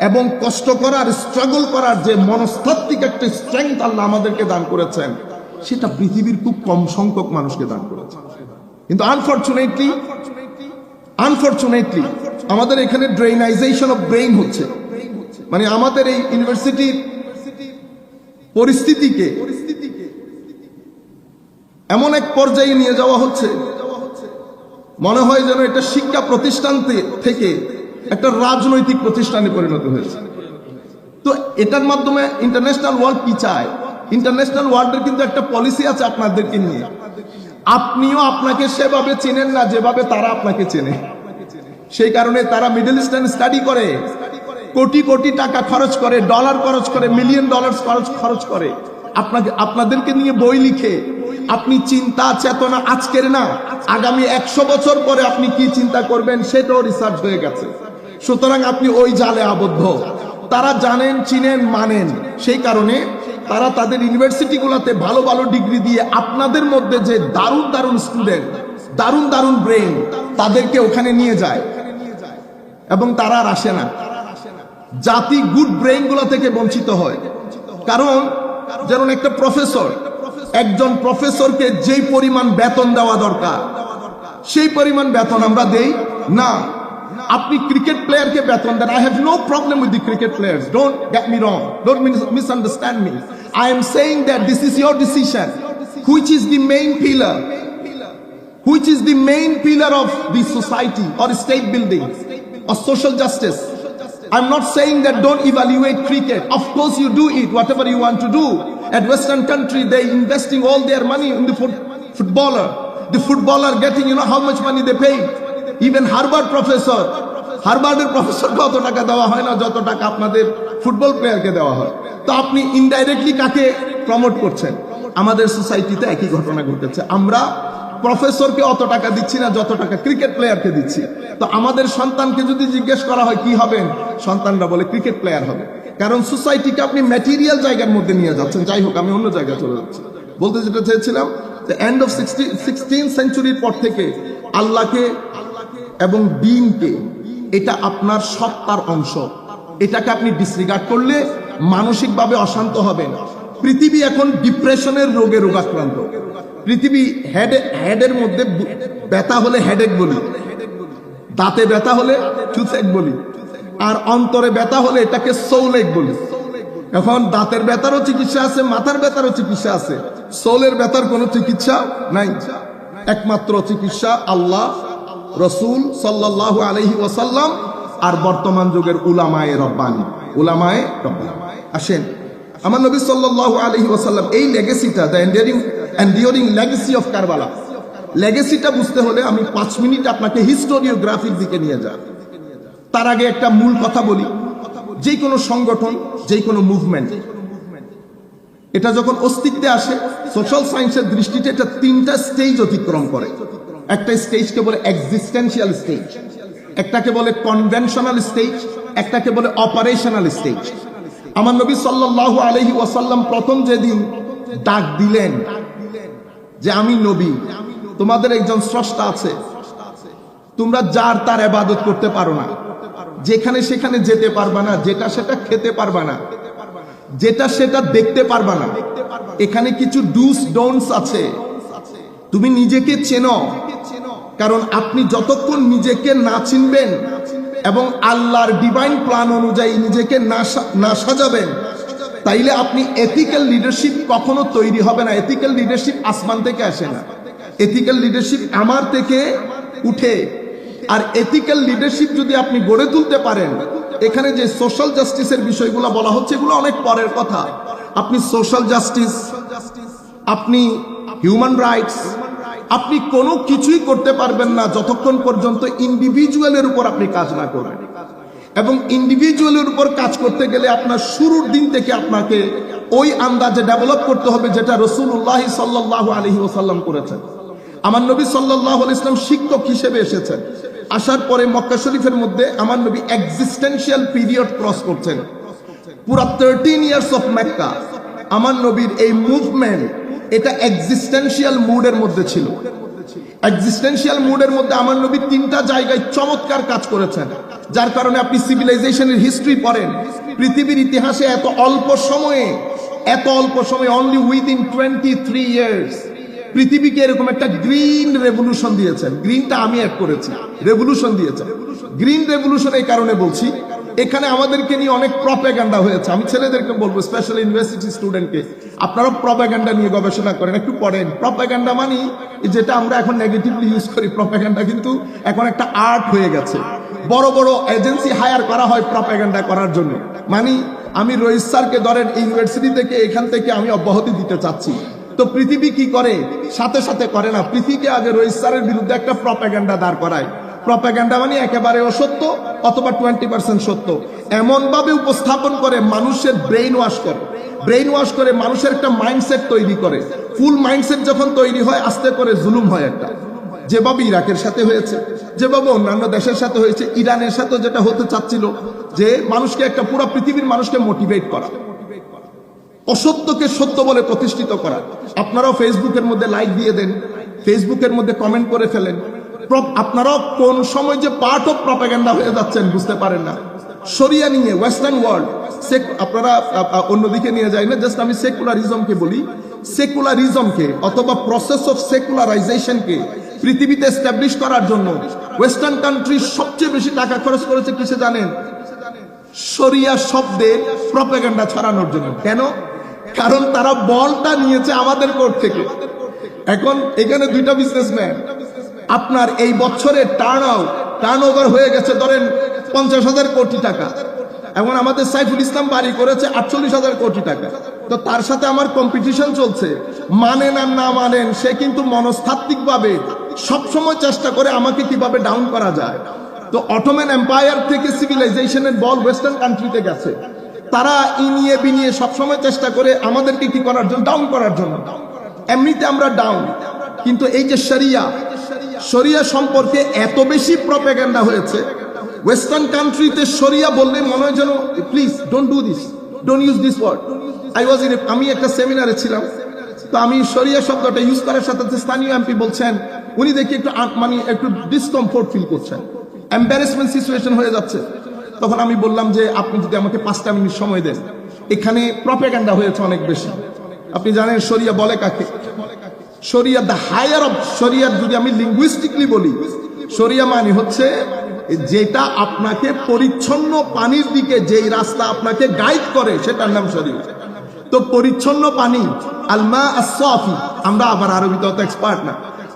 এবং কষ্ট করার, স্ট্রাগল করার যে মনস্তাত্ত্বিক একটা স্ট্রেংথ আল্লাহ আমাদেরকে দান করেছেন, সেটা পৃথিবীর খুব কম সংখ্যক মানুষকে দান করেছেন। কিন্তু আনফরচুনেটলি আমাদের এখানে ড্রেনাইজেশন অফ ব্রেইন হচ্ছে। মানে আমাদের এই ইউনিভার্সিটির পরিস্থিতিকে এমন এক পর্যায়ে নিয়ে যাওয়া হচ্ছে, মনে হয় যেন এটা শিক্ষা প্রতিষ্ঠান থেকে একটা রাজনৈতিক প্রতিষ্ঠানে পরিণত হয়েছে। তো এটার মাধ্যমে ইন্টারন্যাশনাল ওয়ার্ল্ড কি চায়? ইন্টারন্যাশনাল ওয়ার্ল্ডের কিন্তু একটা পলিসি আছে আপনাদেরকে নিয়ে। আপনিও আপনাকে সেভাবে চেনেন না যেভাবে তারা আপনাকে চেনে। সেই কারণে তারা মিডল ইস্টার্ন স্টাডি করে, কোটি কোটি টাকা খরচ করে, ডলার খরচ করে, মিলিয়ন ডলার খরচ করে আপনাদেরকে নিয়ে বই লিখে। আপনি চিন্তা চেতনা আজকের না, আগামী 100 বছর পরে আপনি কি চিন্তা করবেন সেটাও রিসার্চ হয়ে গেছে। সুতরাং আপনি ওই জালে আবদ্ধ। তারা জানেন, চিনেন, মানেন। সেই কারণে তারা তাদের ইউনিভার্সিটিগুলোতে ভালো ভালো ডিগ্রি দিয়ে আপনাদের মধ্যে যে দারুণ দারুণ স্টুডেন্ট, দারুণ দারুণ ব্রেন, তাদেরকে ওখানে নিয়ে যায় এবং তারা আর আসে না। জাতি গুড ব্রেইন গুলা থেকে বঞ্চিত হয়। কারণ যেমন একটা প্রফেসর, একজন প্রফেসরকে যেই পরিমাণ বেতন দেওয়া দরকার সেই পরিমাণ বেতন আমরা দেই না। আপনি ক্রিকেট প্লেয়ারকে বেতন দেন। I have no problem with the cricket players, don't get me wrong, don't misunderstand me. I am saying that this is your decision, which is the main pillar, which is the main pillar of the society or state building or social justice. I'm not saying that don't evaluate cricket. Of course you do it, whatever you want to do. At Western country, they investing all their money in the footballer. The footballer getting, you know how much money they pay. Even Harvard professor কত টাকা দেওয়া হয় না যত টাকা আপনাদের football প্লেয়ারকে দেওয়া হয়। তো আপনি ইনডাইরেক্টলি কাকে প্রমোট করছেন? আমাদের সোসাইটিতে একই ঘটনা ঘটেছে। আমরা প্রফেসরকে অত টাকা দিচ্ছি না যত টাকা ক্রিকেট প্লেয়ারকে দিচ্ছি। তো আমাদের সন্তানকে যদি জিজ্ঞেস করা হয় কি হবেন, সন্তানরা বলে ক্রিকেট প্লেয়ার হবে। কারণ সোসাইটিকে আপনি ম্যাটেরিয়াল জায়গার মধ্যে নিয়ে যাচ্ছেন। যাই হোক, আমি অন্য জায়গায় চলে যাচ্ছি। বলতে যেটা চেয়েছিলাম, যে এন্ড অফ 16th সেঞ্চুরির পর থেকে আল্লাহকে এবং দ্বীনকে, এটা আপনার সত্তার অংশ। এটাকে আপনি ডিসরিগার্ড করলে মানসিকভাবে অশান্ত হবেন। পৃথিবী এখন ডিপ্রেশনের রোগে রোগাক্রান্ত। পৃথিবী হেডের মধ্যে ব্যথা হলে হেডেক বলি, দাঁতে ব্যথা হলে টুথেক বলি, আর অন্তরে ব্যথা হলে এটাকে সোলেক বলি। এখন দাঁতের ব্যথারও চিকিৎসা আছে, মাথার ব্যথারও চিকিৎসা আছে, সোলের ব্যথার কোনো চিকিৎসা নাই। একমাত্র চিকিৎসা আল্লাহ, রসুল সাল্লাল্লাহু আলাইহি ওয়াসাল্লাম আর বর্তমান যুগের উলামায়ে রব্বানি। আসেন, আমার নবী সাল্লাল্লাহু আলাইহি ওয়াসাল্লাম এই লেগেসিটা, দ্য এন্ডিউরিং লেগেসি অফ কারবালা, লেগেসিটা বুঝতে হলে আমি 5 মিনিট আপনাকে হিস্টোরিওগ্রাফির দিকে নিয়ে যাব। তার আগে একটা মূল কথা বলি, যে কোনো সংগঠন, যে কোনো মুভমেন্ট, এটা যখন অস্তিত্বে আসে সোশ্যাল সায়েন্সের দৃষ্টিতে এটা 3টা স্টেজ অতিক্রম করে। একটা স্টেজকে বলে এক্সিস্টেন্সিয়াল স্টেজ, একটাকে বলে কনভেনশনাল স্টেজ, একটাকে বলে অপারেশনাল স্টেজ। আমার নবী সাল্লাল্লাহু আলাইহি ওয়াসাল্লাম প্রথম যেদিন ডাক দিলেন যে আমি নবী, তোমাদের একজন স্রষ্টা আছে, তোমরা যার তার ইবাদত করতে পারো না, যেখানে সেখানে যেতে পারবা না, যেটা সেটা খেতে পারবা না, যেটা সেটা দেখতে পারবা না, এখানে কিছু ডুস ডোন্টস আছে। তুমি নিজেকে চেনো, কারণ আপনি যতক্ষণ নিজেকে না চিনবেন এবং আল্লাহর ডিভাইন প্ল্যান অনুযায়ী নিজেকে না সাজাবেন, তাইলে আপনি এথিক্যাল লিডারশিপ কখনো তৈরি হবে না। এথিক্যাল লিডারশিপ আসমান থেকে আসে না, এথিক্যাল লিডারশিপ আমার থেকে উঠে। আর এথিক্যাল লিডারশিপ যদি আপনি গড়ে তুলতে পারেন, এখানে যে সোশ্যাল জাস্টিসের বিষয়গুলো বলা হচ্ছে এগুলো অনেক পরের কথা। আপনি সোশ্যাল জাস্টিস, আপনি হিউম্যান রাইটস, আপনি কোনো কিছুই করতে পারবেন না যতক্ষণ পর্যন্ত ইন্ডিভিজুয়ালের উপর আপনি কাজ না করবেন। এবং ইন্ডিভিজুয়ালের উপর কাজ করতে গেলে আপনার শুরুর দিন থেকে আপনাকে ওই আন্দাজে ডেভেলপ করতে হবে যেটা রাসূলুল্লাহ সাল্লাল্লাহু আলাইহি ওয়াসাল্লাম করেছেন। আমার নবী সাল্লাল্লাহু আলাইহি ওয়াসাল্লাম শিক্ষক হিসেবে এসেছেন। আসার পরে মক্কা শরীফের মধ্যে আমার নবী এক্সিস্টেন্সিয়াল পিরিয়ড ক্রস করছেন। পুরা 13 ইয়ার্স অফ মক্কা, আমার নবীর এই মুভমেন্ট এটা এক্সিস্টেন্সিয়াল মুডের মধ্যে ছিল। এক্সিস্টেন্সিয়াল মুডের মধ্যে আমার নবী 3টা জায়গায় চমৎকার কাজ করেছেন, যার কারণে আপনি সিভিলাইজেশনের হিস্ট্রি পড়েন, পৃথিবীর ইতিহাসে এত অল্প সময়ে অনলি উইদিন 23 ইয়ার্স পৃথিবীকে এরকম একটা গ্রিন রেভলিউশন দিয়েছেন। গ্রিনটা আমি অ্যাড করেছি, রেভলিউশন দিয়েছেন। গ্রিন রেভলিউশন এই কারণে বলছি, এখানে আমাদেরকে নিয়ে অনেক প্রপাগান্ডা হয়েছে। আমি ছেলেদেরকে বলবো, স্পেশাল ইউনিভার্সিটি স্টুডেন্টকে, আপনারা প্রপাগান্ডা নিয়ে গবেষণা করেন, একটু পড়েন। প্রপাগান্ডা মানে যেটা আমরা এখন নেগেটিভলি ইউজ করি, প্রপাগান্ডা কিন্তু এখন একটা আর্ট হয়ে গেছে। বড় বড় এজেন্সি হায়ার করা হয় প্রপাগান্ডা করার জন্য। মানে আমি রইস স্যারকে ধরেন ইউনিভার্সিটি থেকে, এখান থেকে আমি অব্যাহতি দিতে চাচ্ছি, তো পৃথিবী কি করে? সাথে সাথে করে না, পৃথিবীকে আগে রইস স্যারের বিরুদ্ধে একটা প্রপাগান্ডা দাঁড় করায়। প্রপাগান্ডা মানে একেবারে অসত্য অথবা 20% সত্য, এমন ভাবে উপস্থাপন করে মানুষের ব্রেইন ওয়াশ করে মানুষের একটা মাইন্ডসেট তৈরি করে। ফুল মাইন্ডসেট যখন তৈরি হয়, আস্তে করে জুলুম হয় একটা, যেভাবে ইরাকের সাথে হয়েছে, যেভাবে অন্যান্য দেশের সাথে হয়েছে, ইরানের সাথে যেটা হতে চাচ্ছিল, যে মানুষকে একটা পুরো পৃথিবীর মানুষকে মোটিভেট করা, অসত্যকে সত্য বলে প্রতিষ্ঠিত করা। আপনারাও ফেসবুকের মধ্যে লাইক দিয়ে দেন, ফেসবুকের মধ্যে কমেন্ট করে ফেলেন। আপনারাও কোন সময় যে পার্ট অফ প্রপাগান্ডা হয়ে যাচ্ছেন বুঝতে পারেন না। শরিয়া নিয়ে ওয়েস্টার্ন ওয়ার্ল্ড, আপনারা অন্যদিকে নিয়ে যায় না, জাস্ট আমি সেকুলারিজমকে বলি। সেকুলারিজমকে অথবা প্রসেস অফ সেকুলারাইজেশনকে পৃথিবীতে এস্টাবলিশ করার জন্য ওয়েস্টার্ন কান্ট্রি সবচেয়ে বেশি টাকা খরচ করেছে কিসে জানেন? শরিয়া শব্দের প্রপাগান্ডা ছড়ানোর জন্য। কেন? কারণ তারা বলটা নিয়েছে আমাদের কোর্ট থেকে। এখন এখানে 2টা বিজনেসম্যান, আপনার এই বছরে টার্ন ওভার হয়ে গেছে ধরেন 50,000 কোটি টাকা, এবং আমাদের সাইফুল ইসলাম বাড়ি করেছে 48,000 কোটি টাকা। তো তার সাথে আমার কম্পিটিশন চলছে, মানেন আর না মানেন, সে কিন্তু মনস্তাত্ত্বিক ভাবে সবসময় চেষ্টা করে আমাকে কিভাবে ডাউন করা যায়। তো অটোম্যান এম্পায়ার থেকে সিভিলাইজেশনের বল ওয়েস্টার্ন কান্ট্রিতে গেছে, তারা ইনিয়ে বিনিয়ে সবসময় চেষ্টা করে আমাদেরকে কি করার জন্য? ডাউন করার জন্য। এমনিতে আমরা ডাউন, কিন্তু এই যে শরিয়া সম্পর্কে এত বেশি প্রপাগান্ডা হয়েছে, ওয়েস্টার্ন কান্ট্রিতে শরিয়া বললে মনে হয় যেন, please don't do this, don't use this word. আমি একটা সেমিনারে ছিলাম, তো আমি শরিয়া শব্দটা ইউজ করার সাথে স্থানীয় এমপি বলছেন, উনি দেখি একটু ডিসকমফোর্ট ফিল করছেন, এম্বারেসমেন্ট সিচুয়েশন হয়ে যাচ্ছে। তখন আমি বললাম যে আপনি যদি আমাকে 5টা মিনিট সময় দেন, এখানে প্রপাগান্ডা হয়েছে অনেক বেশি। আপনি জানেন শরিয়া বলে কাকে? শরিয়া দ্য হায়ার অফ শরিয়া, যদি আমি লিঙ্গুইস্টিকলি বলি, শরিয়া মানে হচ্ছে যেটা আপনাকে পরিচ্ছন্ন পানির দিকে, যেই রাস্তা আপনাকে গাইড করে, সেটার নাম শরিয়া। তো পরিচ্ছন্ন পানি, আলমা আস-সাফি, আমরা আবার আরবিতে অত এক্সপার্ট না,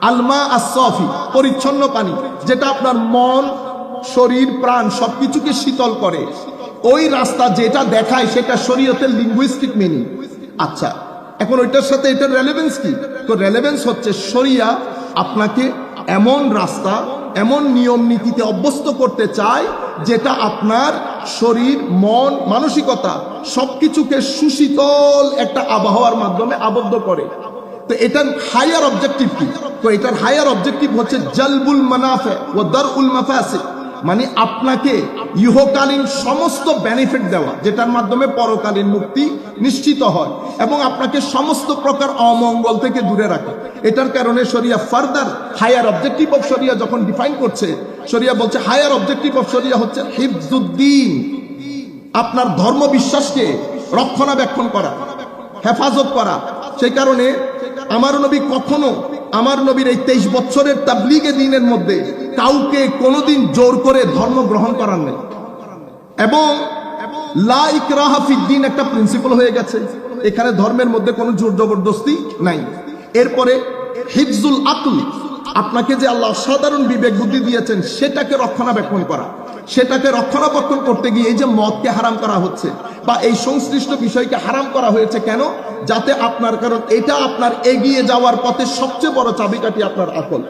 আলমা আস-সাফি, পরিচ্ছন্ন পানি, যেটা আপনার মন, শরীর, প্রাণ সবকিছুকে শীতল করে, ওই রাস্তা যেটা দেখায় সেটা শরীয়তের লিঙ্গুইস্টিক মিনিং। আচ্ছা, এখন ওইটার সাথে এটার রেলেভেন্স কি? তো রেলেভেন্স হচ্ছে শরিয়া আপনাকে এমন রাস্তা, এমন নিয়ম নীতিতে অভ্যস্ত করতে চায় যেটা আপনার শরীর, মন, মানসিকতা সবকিছুকে সুশীতল একটা আবহাওয়ার মাধ্যমে আবদ্ধ করে। তো এটার হায়ার অবজেক্টিভ কি? তো এটার হায়ার অবজেক্টিভ হচ্ছে জালবুল মানাফে ওয়া দারউল মাফাসিদ, মানে আপনাকে ইহকালীন সমস্ত বেনিফিট দেওয়া, যেটার মাধ্যমে পরকালীন মুক্তি নিশ্চিত হয়, এবং আপনাকে সমস্ত প্রকার অমঙ্গল থেকে দূরে রাখে। এটার কারণে শরিয়া ফার্দার হায়ার অবজেক্টিভ অফ শরিয়া যখন ডিফাইন করছে, শরিয়া বলছে হায়ার অবজেক্টিভ অফ শরিয়া হচ্ছে হিফজুদ্দিন, আপনার ধর্ম বিশ্বাসকে রক্ষণাবেক্ষণ করা, হেফাজত করা। সেই কারণে আমার নবী কখনো, আমার নবীর এই 23 বছরের তাবলীগে দ্বীনের মধ্যে কাউকে কোনোদিন জোর করে ধর্ম গ্রহণ করার নেই, এবং লা ইকরাহা ফিদ্দিন একটা প্রিন্সিপাল হয়ে গেছে। এখানে ধর্মের মধ্যে কোনো জোর জবরদস্তি নাই। এরপরে হিফজুল আকল, আপনাকে যে আল্লাহ সাধারণ বিবেক বুদ্ধি দিয়েছেন সেটাকে রক্ষণাবেক্ষণ করা। সেটাকে রক্ষণাবেক্ষণ করতে গিয়ে এই যে মদকে হারাম করা হচ্ছে বা এই সংশ্লিষ্ট বিষয়কে হারাম করা হয়েছে, কেন? যাতে আপনার, কারণ এটা আপনার এগিয়ে যাওয়ার পথে সবচেয়ে বড় চাবিকাঠি আপনার আকল।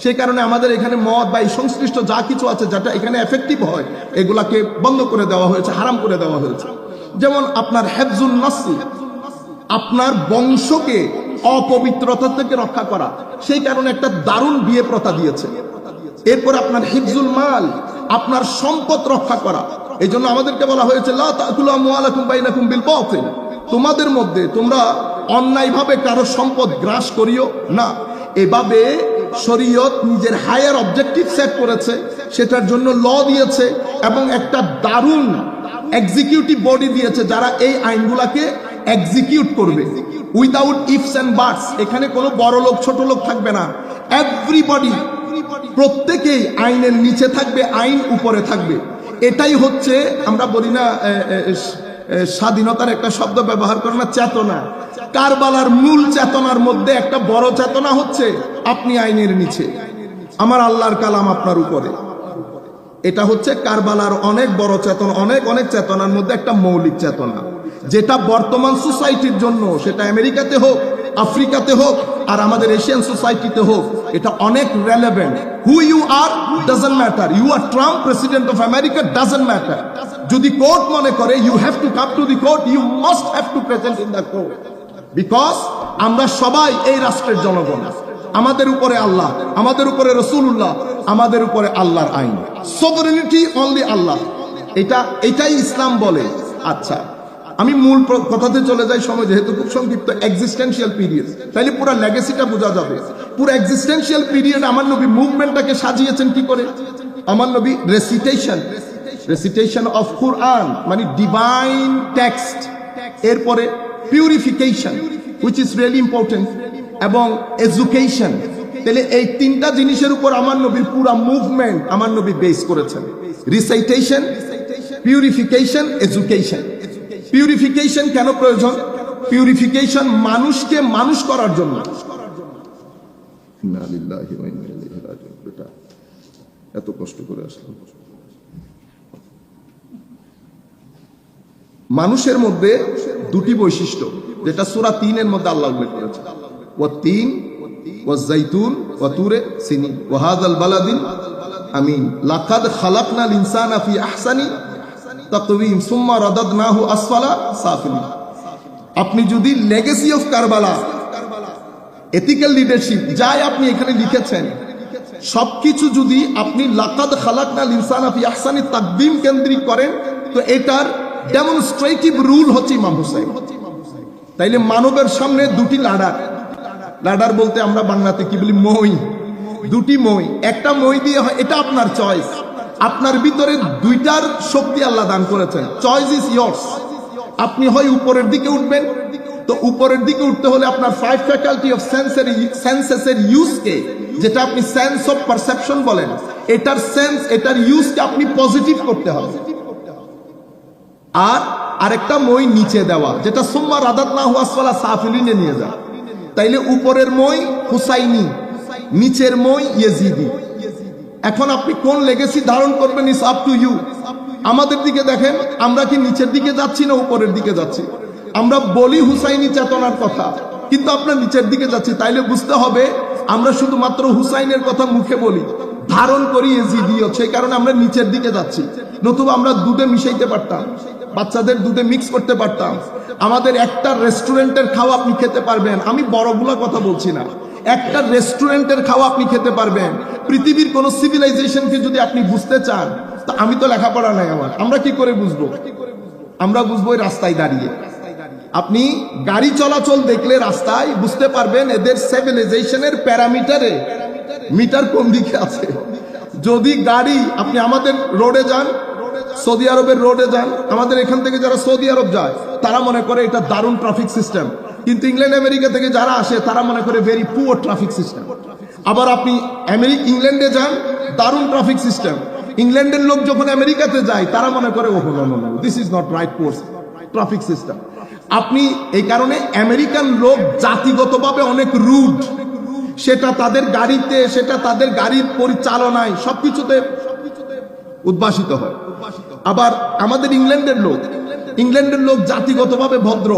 সেই কারণে আমাদের এখানে মদ বা এই সংশ্লিষ্ট যা কিছু আছে যেটা এখানে এফেক্টিভ হয়, এগুলাকে বন্ধ করে দেওয়া হয়েছে, হারাম করে দেওয়া হয়েছে। যেমন আপনার হেফজুল নাসল, আপনার বংশকে অপবিত্রতা থেকে রক্ষা করা, সেই কারণে একটা দারুণ বিয়ে প্রথা দিয়েছে। এরপর আপনার হিফজুল মাল, আপনার সম্পদ রক্ষা করা। এই জন্য আমাদেরকে বলা হয়েছে লা তাকুলু আমওয়ালাকুম বাইনাকুম বিল বাতিল, তোমাদের মধ্যে তোমরা অন্যায়ভাবে কারো সম্পদ গ্রাস করিও না। এভাবে শরীয়ত নিজের হায়ার অবজেক্টিভ সেট করেছে, সেটার জন্য ল দিয়েছে এবং একটা দারুণ এক্সিকিউটিভ বডি দিয়েছে যারা এই আইনগুলাকে এক্সিকিউট করবে উইদাউট ইফস এন্ড বাটস। এখানে কোনো বড় লোক ছোট লোক থাকবে না, এভরিবডি, প্রত্যেকেই আইনের নিচে থাকবে, আইন উপরে থাকবে। এটাই হচ্ছে আমরা বলি না স্বাধীনতার একটা শব্দ ব্যবহার করে না, চেতনা। কারবালার মূল চেতনার মধ্যে একটা বড় চেতনা হচ্ছে আপনি আইনের নিচে, আমার আল্লাহর কালাম আপনার উপরে। এটা হচ্ছে কারবালার অনেক বড় চেতনা, অনেক অনেক চেতনার মধ্যে একটা মৌলিক চেতনা, যেটা বর্তমান সোসাইটির জন্য, সেটা আমেরিকাতে হোক, আফ্রিকাতে হোক, আর আমাদের এশিয়ান সোসাইটিতে হোক, এটা অনেক relevant. Who you are doesn't matter, you are Trump president of America, doesn't matter. যদি কোর্ট মনে করে you have to come to the court, you must have to present in the court, because আমরা সবাই এই রাষ্ট্রের জনগণ। আমাদের উপরে আল্লাহ, আমাদের উপরে রাসূলুল্লাহ, আমাদের উপরে আল্লাহর আইন, সভারেনিটি অনলি আল্লাহ। এটাই ইসলাম বলে। আচ্ছা, আমি মূল কথাতে চলে যাই, সময় যেহেতু খুব সংক্ষিপ্ত। এক্সিস্টেন্সিয়াল পিরিয়ড, তাইলে পুরো লেগেসিটা বোঝা যাবে। পুরো এক্সিস্টেন্সিয়াল পিরিয়ড আমার নবী মুভমেন্টটাকে সাজিয়েছেন কি করে? আমার নবী রেসিটেশন অফ কুরআন মানে ডিভাইন টেক্সট, এরপরে purification which is really important, এবং এডুকেশন। তাহলে এই তিনটা জিনিসের উপর আমার নবীর পুরো মুভমেন্ট আমার নবী বেস করেছেন। Recitation, purification, education. পিউরিফিকেশন কেন প্রয়োজন? পিউরিফিকেশন মানুষকে মানুষ করার জন্য। এত কষ্ট করে আসলাম। মানুষের মধ্যে দুটি বৈশিষ্ট্য, যেটা সূরা ৩-এর মধ্যে আল্লাহ উল্লেখ করেছে, ওয়াত-তিন ওয়াজ-যাইতুন ওয়া তুরে সিনিন ওয়া হাযাল বালাদিল আমিন লাকাদ খালাকনাল ইনসানা ফি আহসানি তাকওয়িম সুম্মা রাদাদনাহু আসফালা সাফিলিন। আপনি যদি legacy of Karbala, ethical leadership, যাই আপনি এখানে লিখেছেন, সবকিছু যদি আপনি লাকাদ খালাকনাল ইনসানা ফি আহসানি তাকওয়িম কেন্দ্রিক করেন, তো এটার ডেমনস্ট্রেটিভ রুল হচ্ছে ইমাম হুসাইন। তাইলে মানবের সামনে দুটি লাডার, লাডার বলতে আমরা বাংলাতে কি বলি, মই, দুটি মই। একটা মই দিয়ে হয়, এটা আপনার চয়েস। আপনার ভিতরে দুইটার শক্তি আল্লাহ দান করেছেন, চয়েস ইজ ইয়ার্স। আপনি হয় উপরের দিকে উঠবেন, তো উপরের দিকে উঠতে হলে আপনার 5 ফ্যাকাল্টি অফ সেন্সেসের ইউজকে, যেটা আপনি সেন্স অফ পারসেপশন বলেন, এটার সেন্স, এটার ইউজকে আপনি পজিটিভ করতে হবে। আর আরেকটা মই নিচে দেওয়া, যেটা সুম্মা রাদাদনাহু আসফালা সাফিলিনে নিয়ে যায়। তাইলে উপরের মই হুসাইনি, নিচের মই ইয়েজিদি। এখন আপনি কোন লেগেসি ধারণ করবেন ইজ আপ টু ইউ। আমাদের দিকে দেখেন, আমরা কি নিচের দিকে যাচ্ছি না উপরের দিকে যাচ্ছি? আমরা বলি হুসাইনি চেতনার কথা, কিন্তু আমরা নিচের দিকে যাচ্ছি। তাইলে বুঝতে হবে আমরা শুধুমাত্র হুসাইনের কথা মুখে বলি, ধারণ করি ইয়েজিদিও, সেই কারণে আমরা নিচের দিকে যাচ্ছি। নতুবা আমরা দুধে মিশাইতে পারতাম, বাচ্চাদের দুধে মিক্স করতে পারতাম। আমাদের একটা রেস্টুরেন্টের খাওয়া আপনি খেতে পারবেন, আমি বড়গুলা কথা বলছি না, একটা রেস্টুরেন্টের খাওয়া আপনি খেতে পারবেন। পৃথিবীর কোন সিভিলাইজেশনকে যদি আপনি বুঝতে চান, তা আমি তো লেখাপড়া নাই আমার, আমরা কি করে বুঝবো? আমরা বুঝবো এই রাস্তায় দাঁড়িয়ে। আপনি গাড়ি চলাচল দেখলে রাস্তায় বুঝতে পারবেন এদের সিভিলাইজেশনের প্যারামিটারে মিটার কোন দিকে আছে। যদি গাড়ি, আপনি আমাদের রোডে যান, সৌদি আরবের রোডে যান, আমাদের এখান থেকে যারা সৌদি আরব যায় তারা মনে করে এটা দারুণ ট্রাফিক সিস্টেম, কিন্তু ইংল্যান্ড আমেরিকা থেকে যারা আসে তারা মনে করে ভেরি পুয়ার ট্রাফিক সিস্টেম। আবার আপনি ইংল্যান্ডে যান, দারুণ ট্রাফিক সিস্টেম। ইংল্যান্ডের লোক যখন আমেরিকাতে যায় তারা মনে করে oh no no no, this is not right course traffic system. আপনি এই কারণে আমেরিকান লোক জাতিগতভাবে অনেক রুড, সেটা তাদের গাড়িতে, সেটা তাদের গাড়ির পরিচালনায়, সবকিছুতে উদ্ভাসিত হয়। আবার আমাদের ইংল্যান্ডের লোক জাতিগতভাবে ভদ্র,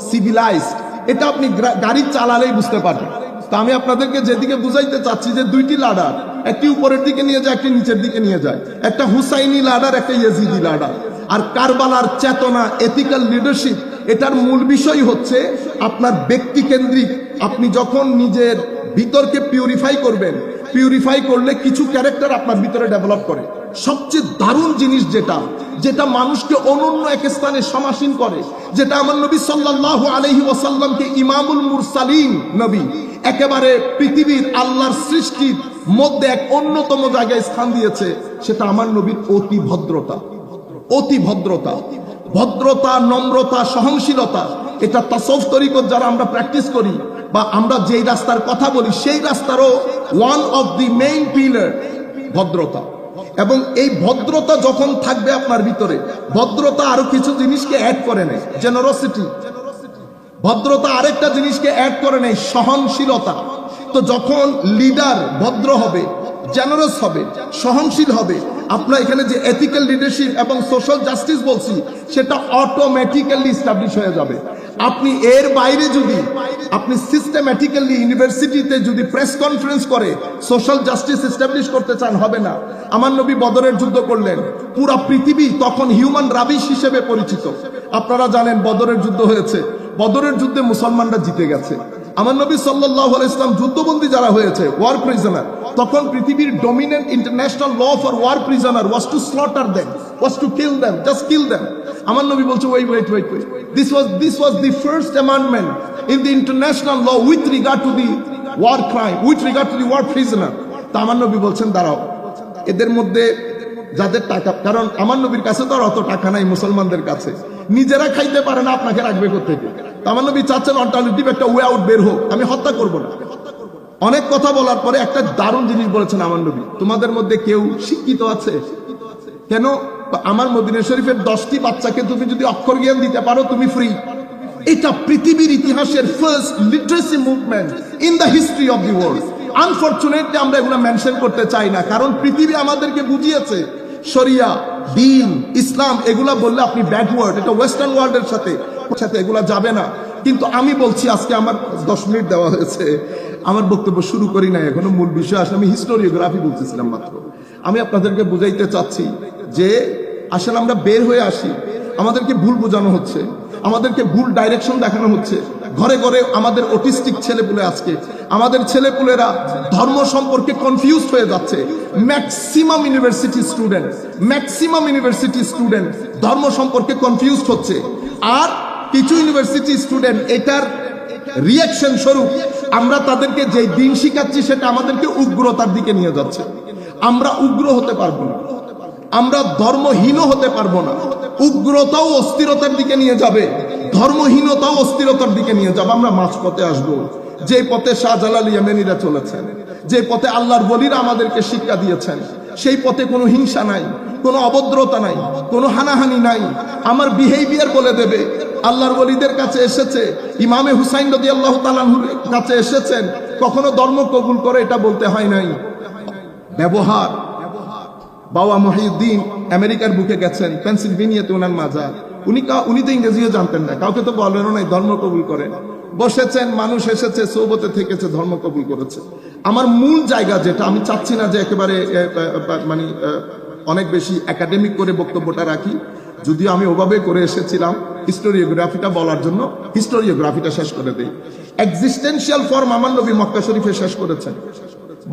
সিভিলাইজড, এটা আপনি গাড়ি চালালেই বুঝতে পারবেন। তো আমি আপনাদেরকে যেদিকে বুঝাইতে চাচ্ছি যে দুইটি লাডার, একটি উপরের দিকে নিয়ে যায়, একটি নিচের দিকে নিয়ে যায়, একটা হুসাইনি লাডার, একটা ইয়েজিদি লাডার। আর কারবালার চেতনা, এথিক্যাল লিডারশিপ, এটার মূল বিষয় হচ্ছে আপনার ব্যক্তি কেন্দ্রিক। আপনি যখন নিজের ভিতরকে পিউরিফাই করবেন, পিউরিফাই করলে কিছু ক্যারেক্টার আপনার ভিতরে ডেভেলপ করে। সবচেয়ে দারুণ জিনিস যেটা যেটা মানুষকে অনন্য এক স্থানে সমাসীন করে, যেটা আমার নবী সাল্লাল্লাহু আলাইহি ওয়াসাল্লামকে ইমামুল মুরসালিন নবী, একেবারে পৃথিবীর আল্লাহর সৃষ্টির মধ্যে এক অন্যতম জায়গায় স্থান দিয়েছে, সেটা আমার নবীর অতি ভদ্রতা। অতি ভদ্রতা, ভদ্রতা, নম্রতা, সহনশীলতা। এটা তাসাউফ তরিকত যারা আমরা প্র্যাকটিস করি বা আমরা যেই রাস্তার কথা বলি, সেই রাস্তারও one of the main pillar ভদ্রতা। এবং এই ভদ্রতা যখন থাকবে আপনার ভিতরে, ভদ্রতা আরো কিছু জিনিসকে অ্যাড করে নেয়, জেনারসিটি। ভদ্রতা আরেকটা জিনিসকে অ্যাড করে নেয়, সহনশীলতা। তো যখন লিডার ভদ্র হবে, জেনারস হবে, সহনশীল হবে, আপনার এখানে যে এথিক্যাল লিডারশিপ এবং সোশ্যাল জাস্টিস বলছি, সেটা অটোমেটিক্যালি এস্টাবলিশ হয়ে যাবে। আপনি এর বাইরে যদি আপনি সিস্টেম্যাটিক্যালি ইউনিভার্সিটিতে যদি প্রেস কনফারেন্স করে সোশ্যাল জাস্টিস এস্টাবলিশ করতে চান, হবে না। আমার নবী বদরের যুদ্ধ করলেন, পুরা পৃথিবী তখন হিউম্যান রাবিশ হিসেবে পরিচিত। আপনারা জানেন বদরের যুদ্ধ হয়েছে, বদরের যুদ্ধে মুসলমানরা জিতে গেছে। আমার নবী সাল্লাল্লাহু আলাইহি ওয়াসাল্লাম যুদ্ধবন্দী যারা হয়েছে, ওয়ার প্রিজনার, তখন পৃথিবীর dominant international law for war prisoner was to slaughter them, was to kill them, just kill them. আমার নবী বলছে wait, this was the first amendment in the international law with regard to the war crime, with regard to the war prisoner. তা আমার নবী বলছেন দাঁড়াও, এদের মধ্যে যাদের টাকা, কারণ আমার নবীর কাছে তো আর অত টাকা নাই মুসলমানদের কাছে, নিজেরা খাইতে পারে না, আপনাকে রাখবে কোথেকে? আমার নবী চাচ্ছেন অল্টারনেটিভ একটা ওয়ে আউট বের হোক, আমি হত্যা করব না। অনেক কথা বলার পরে একটা দারুণ জিনিস বলেছেন আমার নবী, তোমাদের মধ্যে কেউ শিক্ষিত আছে? কেন? আমার মদিনা শরীফের 10টি বাচ্চাকে তুমি যদি অক্ষর জ্ঞান দিতে পারো, তুমি ফ্রি। এটা পৃথিবীর ইতিহাসের first literacy movement in the history of the world. Unfortunately আমরা এগুলো মেনশন করতে চাই না, কারণ পৃথিবী আমাদেরকে বুঝিয়েছে শরিয়া, দ্বীন, ইসলাম এগুলা বললে আপনি ব্যাকওয়ার্ড, এটা ওয়েস্টার্ন ওয়ার্ল্ডের সাথে এগুলা যাবে না। কিন্তু আমি বলছি, আজকে আমার 10 মিনিট দেওয়া হয়েছে, আমার বক্তব্য শুরু করি না এখনো, মূল বিষয় আসলে আমি হিস্টোরিওগ্রাফি বলতেছিলাম মাত্র। আমি আপনাদেরকে বুঝাইতে চাচ্ছি যে আসলে আমরা বের হয়ে আসি, আমাদেরকে ভুল বোঝানো হচ্ছে, আমাদেরকে ভুল ডাইরেকশন দেখানো হচ্ছে। ঘরে ঘরে আমাদের অটিস্টিক ছেলেপুলে, আজকে আমাদের ছেলেপুলেরা ধর্ম সম্পর্কে কনফিউজ হয়ে যাচ্ছে। ম্যাক্সিমাম ইউনিভার্সিটি স্টুডেন্ট ধর্ম সম্পর্কে কনফিউজ হচ্ছে। আর কিছু ইউনিভার্সিটি স্টুডেন্ট এটার রিয়াকশন স্বরূপ আমরা তাদেরকে যে দিন শিখাচ্ছি সেটা আমাদেরকে উগ্রতার দিকে নিয়ে যাচ্ছে। আমরা উগ্র হতে পারবো না, আমরা ধর্মহীন হতে পারবো না। উগ্রতাও অস্থিরতার দিকে নিয়ে যাবে, ধর্মহীনতাও অস্থিরতার দিকে নিয়ে যাবে। আমরা মাঝপথে আসবো, যে পথে শাহজালাল ইয়েমেনিরা চলেছেন, যে পথে আল্লাহর ওলিরা আমাদেরকে শিক্ষা দিয়েছেন, সেই পথে কোনো হিংসা নাই, কোনো অভদ্রতা নাই, কোনো হানাহানি নাই। আমার বিহেভিয়ার বলে দেবে। আল্লাহর ওলিদের কাছে এসেছে, ইমামে হুসাইন রাদিয়াল্লাহু তাআলা আনহুর কাছে এসেছেন, কখনো ধর্ম কবুল করে এটা বলতে হয় নাই। ব্যবহার, বাবা মহিউদ্দিন আমেরিকার বুকে গেছেন, পেনসিলভেনিয়াতে ওনার মাজার, উনি তো ইংরেজিও জানতেন না, কাউকে তো বলেনও নাই ধর্ম কবুল করেন। বসেছেন, মানুষ এসেছে, সৌবতে থেকেছে, ধর্ম কবুল করেছে। আমার মূল জায়গা যেটা, আমি চাচ্ছি না যে একেবারে মানে অনেক বেশি একাডেমিক করে বক্তব্যটা রাখি, যদিও আমি ওভাবে করে এসেছিলাম হিস্টোরিওগ্রাফিটা বলার জন্য, হিস্টোরিওগ্রাফিটা শেষ করে দেই। এক্সিস্টেন্সিয়াল ফর্ম আমার নবী মক্কা শরীফে শেষ করেছেন।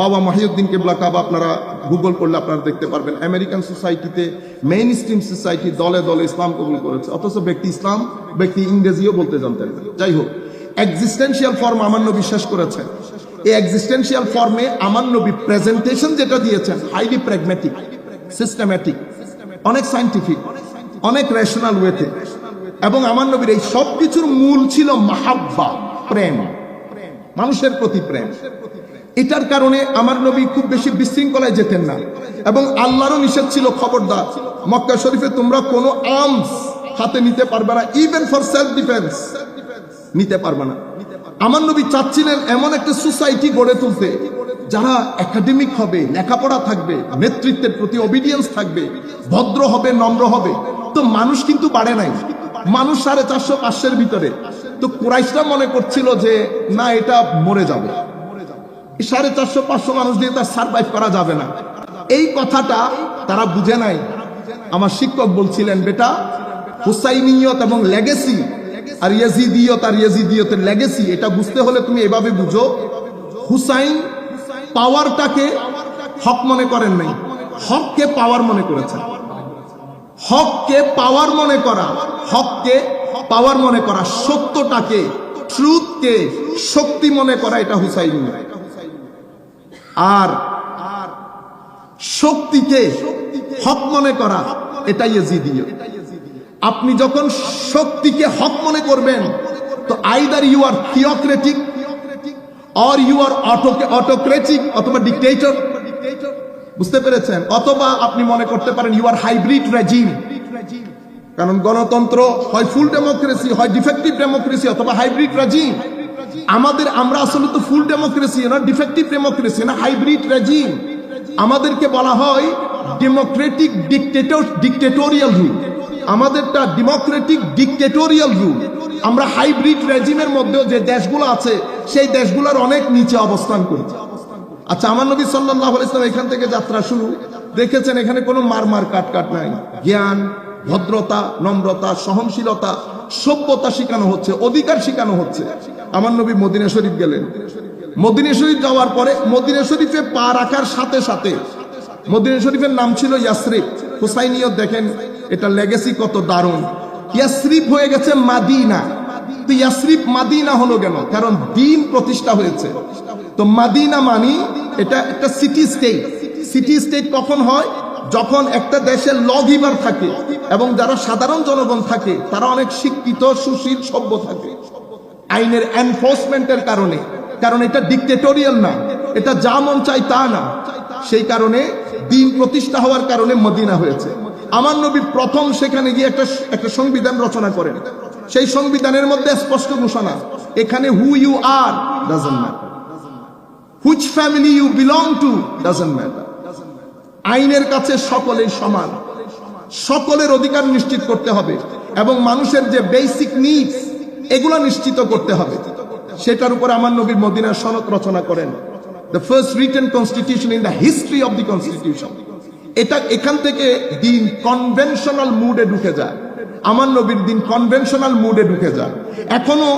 বাবা মহিউদ্দিন কিবলা কাবা আপনারা গুগল করলে আপনারা দেখতে পারবেন, আমেরিকান সোসাইটিতে মেইন স্ট্রিম সোসাইটি দলে দলে ইসলাম কবুল করেছে, অথচ ব্যক্তি ইংরেজিও বলতে জানতেন না। যাই হোক, এক্সিস্টেন্সিয়াল ফর্ম আমার নবী শেষ করেছেন। এই এক্সিস্টেন্সিয়াল ফর্মে আমার নবী প্রেজেন্টেশন যেটা দিয়েছেন, হাইলি প্র্যাগম্যাটিক, সিস্টেম্যাটিক, অনেক সায়েন্টিফিক, অনেক রেশনাল ওয়েতে। এবং আমার নবীর এই সব কিছুর মূল ছিল মাহাব্বা, প্রেম, মানুষের প্রতি প্রেম। এটার কারণে আমার নবী খুব বেশি বিশৃঙ্খলায় যেতেন না। এবং আল্লাহরও নিষেধ ছিল, খবরদার মক্কা শরীফে তোমরা কোনো আর্মস হাতে নিতে পারবে না, ইভেন ফর সেলফ ডিফেন্স নিতে পারবে না। আমার নবী চাচ্ছিলেন এমন একটা সোসাইটি গড়ে তুলতে যারা একাডেমিক হবে, লেখাপড়া থাকবে, নেতৃত্বের প্রতি অবিডিয়েন্স থাকবে, ভদ্র হবে, নম্র হবে। তো মানুষ কিন্তু বাড়ে নাই, মানুষ 450-500 ভিতরে। তো কুরাইশরা মনে করছিল যে না, এটা মরে যাবে, 450-500 মানুষ দিয়ে তার সারভাইভ করা যাবে না। এই কথাটা তারা বুঝে নাই। আমার শিক্ষক বলছিলেন, বেটা হুসাইনিয়ত এবং লেগেসি আর ইয়াজিদিয়তের লেগেসি, এটা বুঝতে হলে তুমি এভাবে বুঝো, হুসাইন পাওয়ারটাকে হক মনে করেন নাই, হককে পাওয়ার মনে করেছেন। হককে পাওয়ার মনে করা, হককে পাওয়ার মনে করা, সত্যটাকে, ট্রুথকে শক্তি মনে করা, এটা হুসাইনি। আর শক্তিকে হক মনে করা, এটা ইয়েজিদীয়। আপনি যখন শক্তিকে হক মনে করবেন, তো either you are theocratic or you are autocratic, অথবা ডিক্টেটর, বুঝতে পেরেছেন? অথবা আপনি মনে করতে পারেন ইউ আর হাইব্রিড রেজিম, কারণ গণতন্ত্র হয় ফুল ডেমোক্রেসি, হয় ডিফেক্টিভ ডেমোক্রেসি, অথবা হাইব্রিড রেজিম। আমরা আসলে তো ফুল ডেমোক্রেসি না, ডিফেক্টিভ ডেমোক্রেসি না, হাইব্রিড রেজিম। আমাদেরকে বলা হয় ডেমোক্রেটিক ডিক্টেটোরিয়াল রুল, আমাদেরটা ডেমোক্রেটিক ডিক্টেটোরিয়াল রুল। আমরা হাইব্রিড রেজিমের মধ্যেও যে দেশগুলো আছে, সেই দেশগুলোর অনেক নিচে অবস্থান করি। আচ্ছা, আমার নবী সাল্লাল্লাহু আলাইহি ওয়াসাল্লাম এখান থেকে যাত্রা শুরু, দেখেছেন এখানে কোনো মারমার কাট নাই। জ্ঞান, ভদ্রতা, নম্রতা, সহনশীলতা, সভ্যতা শেখানো হচ্ছে, অধিকার শেখানো হচ্ছে। আমার নবী মদিনা শরীফ গেলেন। মদিনা শরীফ যাওয়ার পরে মদিনা শরীফে পা রাখার সাথে সাথে, মদিনা শরীফের নাম ছিল ইয়াসরিব। হুসাইনিয়ত দেখেন এটা লেগেসি কত দারুণ। ইয়াসরিব হয়ে গেছে মাদিনা। তো ইয়াসরিব মাদিনা হলো কেন? কারণ দ্বীন প্রতিষ্ঠা হয়েছে। তো মাদিনা মানি এটা একটা সিটি স্টেট। সিটি স্টেট কখন হয়? যখন একটা দেশের ল গিভার থাকে এবং যারা সাধারণ জনগণ থাকে তারা অনেক শিক্ষিত, সুশীল, সভ্য থাকে। আইনের এনফোর্সমেন্টের কারণে, কারণ এটা ডিক্টেটোরিয়াল না, এটা যা মন চাই তা না। সেই কারণে দ্বীন প্রতিষ্ঠা হওয়ার কারণে মদিনা হয়েছে। আমার নবী প্রথম সেখানে গিয়ে একটা সংবিধান রচনা করেন। সেই সংবিধানের মধ্যে স্পষ্ট ঘোষণা, এখানে who you are doesn't matter, which family you belong to doesn't matter. আইনের কাছে সকলেই সমান, সকলের অধিকার নিশ্চিত করতে হবে এবং মানুষের যে বেসিক নিডস এগুলো নিশ্চিত করতে হবে। সেটার উপরে আমার নবী মদিনার সনদ রচনা করেন, the first written constitution in the history of the constitution. এটা এখান থেকে দিন কনভেনশনাল মুডে ঢুকে যায়। আমার নবীর দিন কনভেনশনাল মুডে ঢুকে যায়। এখনো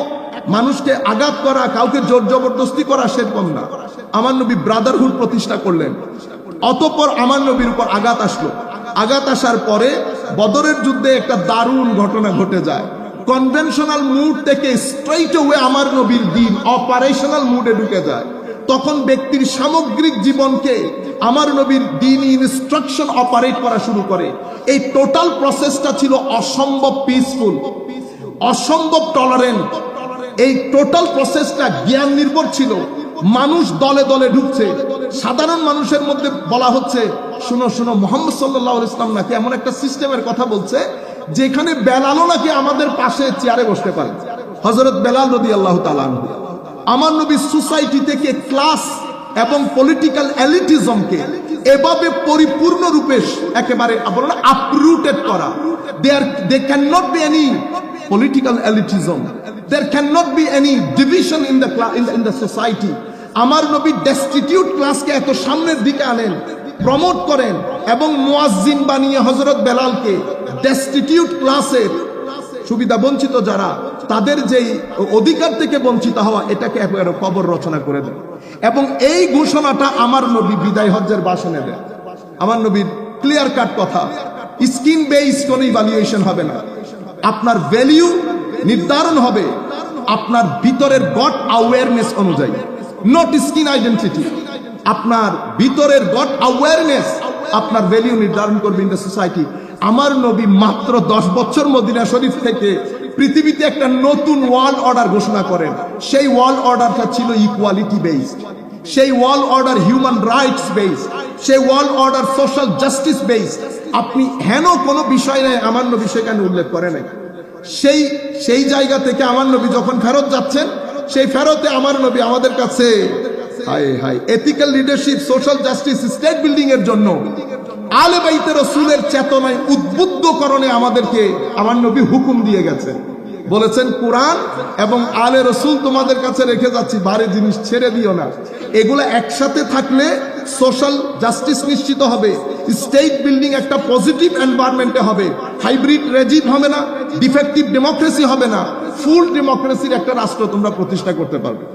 মানুষকে আঘাত করা, কাউকে জোর জবরদস্তি করা সেরকম না। আমার নবী ব্রাদারহুড প্রতিষ্ঠা করলেন। অতঃপর আমার নবীর উপর আঘাত আসলো। আঘাত আসার পরে বদরের যুদ্ধে একটা দারুণ ঘটনা ঘটে যায়। কনভেনশনাল মুড থেকে স্ট্রেইট ওয়ে আমার নবীর দিন অপারেশনাল মুডে ঢুকে যায়। তখন ব্যক্তির সামগ্রিক জীবনকে আমার নবীর দিন ইনস্ট্রাকশন অপারেট করা শুরু করে। এই টোটাল প্রসেসটা ছিল অসম্ভব পিসফুল, অসম্ভব টলারেন্ট। এই টোটাল প্রসেসটা জ্ঞান নির্ভর ছিল। মানুষ দলে দলে ঢুকছে। সাধারণ মানুষের মধ্যে বলা হচ্ছে, শুনো শুনো, মুহাম্মদ সাল্লাল্লাহু আলাইহি ওয়াসাল্লাম নাকি এমন একটা সিস্টেমের কথা বলছে যেখানে বেলালও নাকি আমাদের পাশে চেয়ারে বসতে পারে। হযরত বেলাল রাদিয়াল্লাহু তাআলা আনহু। আমার নবী সোসাইটি থেকে ক্লাস এবং পলিটিক্যাল এলিটিজমকে এভাবে পরিপূর্ণ রূপে একেবারে আপরুটেড করা। There cannot be any political elitism. There cannot be any division in the society. আমার নবী ডেস্টিটিউট ক্লাসকে এত সামনের দিকে আনেন, প্রমোট করেন এবং মুয়াজ্জিন বানিয়ে হযরত বেলালকে ডেস্টিটিউট ক্লাসের সুবিধা বঞ্চিত যারা, তাদের যেই অধিকার থেকে বঞ্চিত হওয়া, এটাকে একেবারে কবর রচনা করে দেন। এবং এই ঘোষণাটা আমার নবী বিদায় হজ্জের ভাষণে দেন। আমার নবীর ক্লিয়ার কাট কথা, স্কিন বেস কোনো ইভ্যালুয়েশন হবে না। আপনার ভ্যালু নির্ধারণ হবে আপনার ভিতরের গড অ্যাওয়ারনেস অনুযায়ী, নট স্কিন আইডেন্টিটি। আপনার ভিতরের গড অ্যাওয়ারনেস আপনার ভ্যালু নির্ধারণ করবে ইন দ্য সোসাইটি। আমার নবী মাত্র 10 বছর মদিনা শরীফ থেকে পৃথিবীতে একটা নতুন ওয়ার্ল্ড অর্ডার ঘোষণা করেন। সেই ওয়ার্ল্ড অর্ডারটা ছিল ইকুয়ালিটি বেসড, সেই world order human rights based, সেই world order social justice based. আপনি হেন কোনো বিষয় নেই আমার নবী সেখানে উল্লেখ করে নাই। সেই জায়গা থেকে আমার নবী যখন ফেরত যাচ্ছেন, সেই ফেরতে আমার নবী আমাদের কাছে ethical leadership, social justice, state building এর জন্য আলে বাইতে রাসূলের চেতনায় উদ্বুদ্ধকরণে আমাদেরকে আমার নবী হুকুম দিয়ে গেছেন। বলেছেন, কোরআন এবং আলে রাসূল তোমাদের কাছে রেখে যাচ্ছি, ভারী জিনিস ছেড়ে দিও না। এগুলো একসাথে থাকলে সোশ্যাল জাস্টিস নিশ্চিত হবে, স্টেট বিল্ডিং একটা পজিটিভ এনভায়রনমেন্টে হবে, হাইব্রিড রেজিম হবে না, ডিফেক্টিভ ডেমোক্রেসি হবে না, ফুল ডেমোক্রেসির একটা রাষ্ট্র তোমরা প্রতিষ্ঠা করতে পারবে।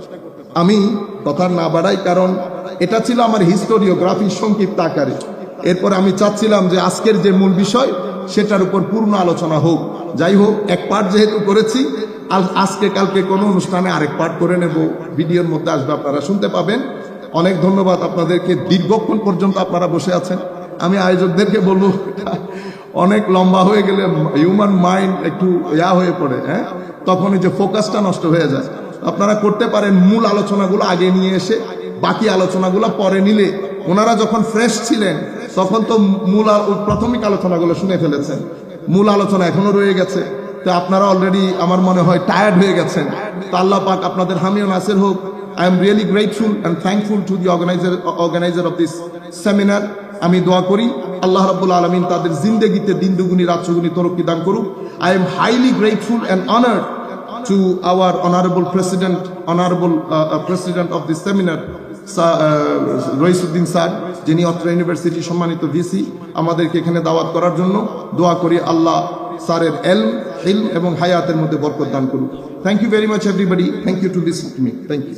আমি কথা না বাড়াই, কারণ এটা ছিল আমার হিস্টোরিওগ্রাফি সংক্ষিপ্ত আকারে। এরপর আমি চাচ্ছিলাম যে আজকের যে মূল বিষয় সেটার উপর পূর্ণ আলোচনা হোক। যাই হোক, এক পার্ট যেহেতু করেছি, আজকে কালকে কোনো অনুষ্ঠানে আরেক পার্ট করে নেব, ভিডিওর মধ্যে আসবে, আপনারা শুনতে পাবেন। অনেক ধন্যবাদ আপনাদেরকে, দীর্ঘক্ষণ পর্যন্ত আপনারা বসে আছেন। আমি আয়োজকদেরকে বলবো অনেক লম্বা হয়ে গেলে হিউম্যান মাইন্ড একটু হয়ে পড়ে, হ্যাঁ, তখন এই যে ফোকাসটা নষ্ট হয়ে যায়। আপনারা করতে পারেন মূল আলোচনাগুলো আগে নিয়ে এসে বাকি আলোচনাগুলো পরে নিলে, ওনারা যখন ফ্রেশ ছিলেন তখন তো প্রাথমিক আলোচনাগুলো শুনে ফেলেছেন, মূল আলোচনা এখনো রয়ে গেছে। তো আপনারা অলরেডি আমার মনে হয় টায়ার্ড হয়ে গেছেন। তো আল্লাহ পাক আপনাদের হামি ও নাসির হোক। I am really grateful and thankful to the organizer of this seminar. আমি দোয়া করি আল্লাহ রাব্বুল আলামিন তাদের জিন্দেগিতে দিন দুগুনি রাত চৌগুনি তরক্কি দান করুক। I am highly grateful and honored to our honorable president of this seminar, Raisuddin sir, যিনি অত্র ইউনিভার্সিটি সম্মানিত ভিসি, আমাদেরকে এখানে দাওয়াত করার জন্য। দোয়া করি আল্লাহ স্যারের ইলম এবং হায়াতের মধ্যে বরকত দান করুন। Thank you very much everybody, thank you to this me, thank you.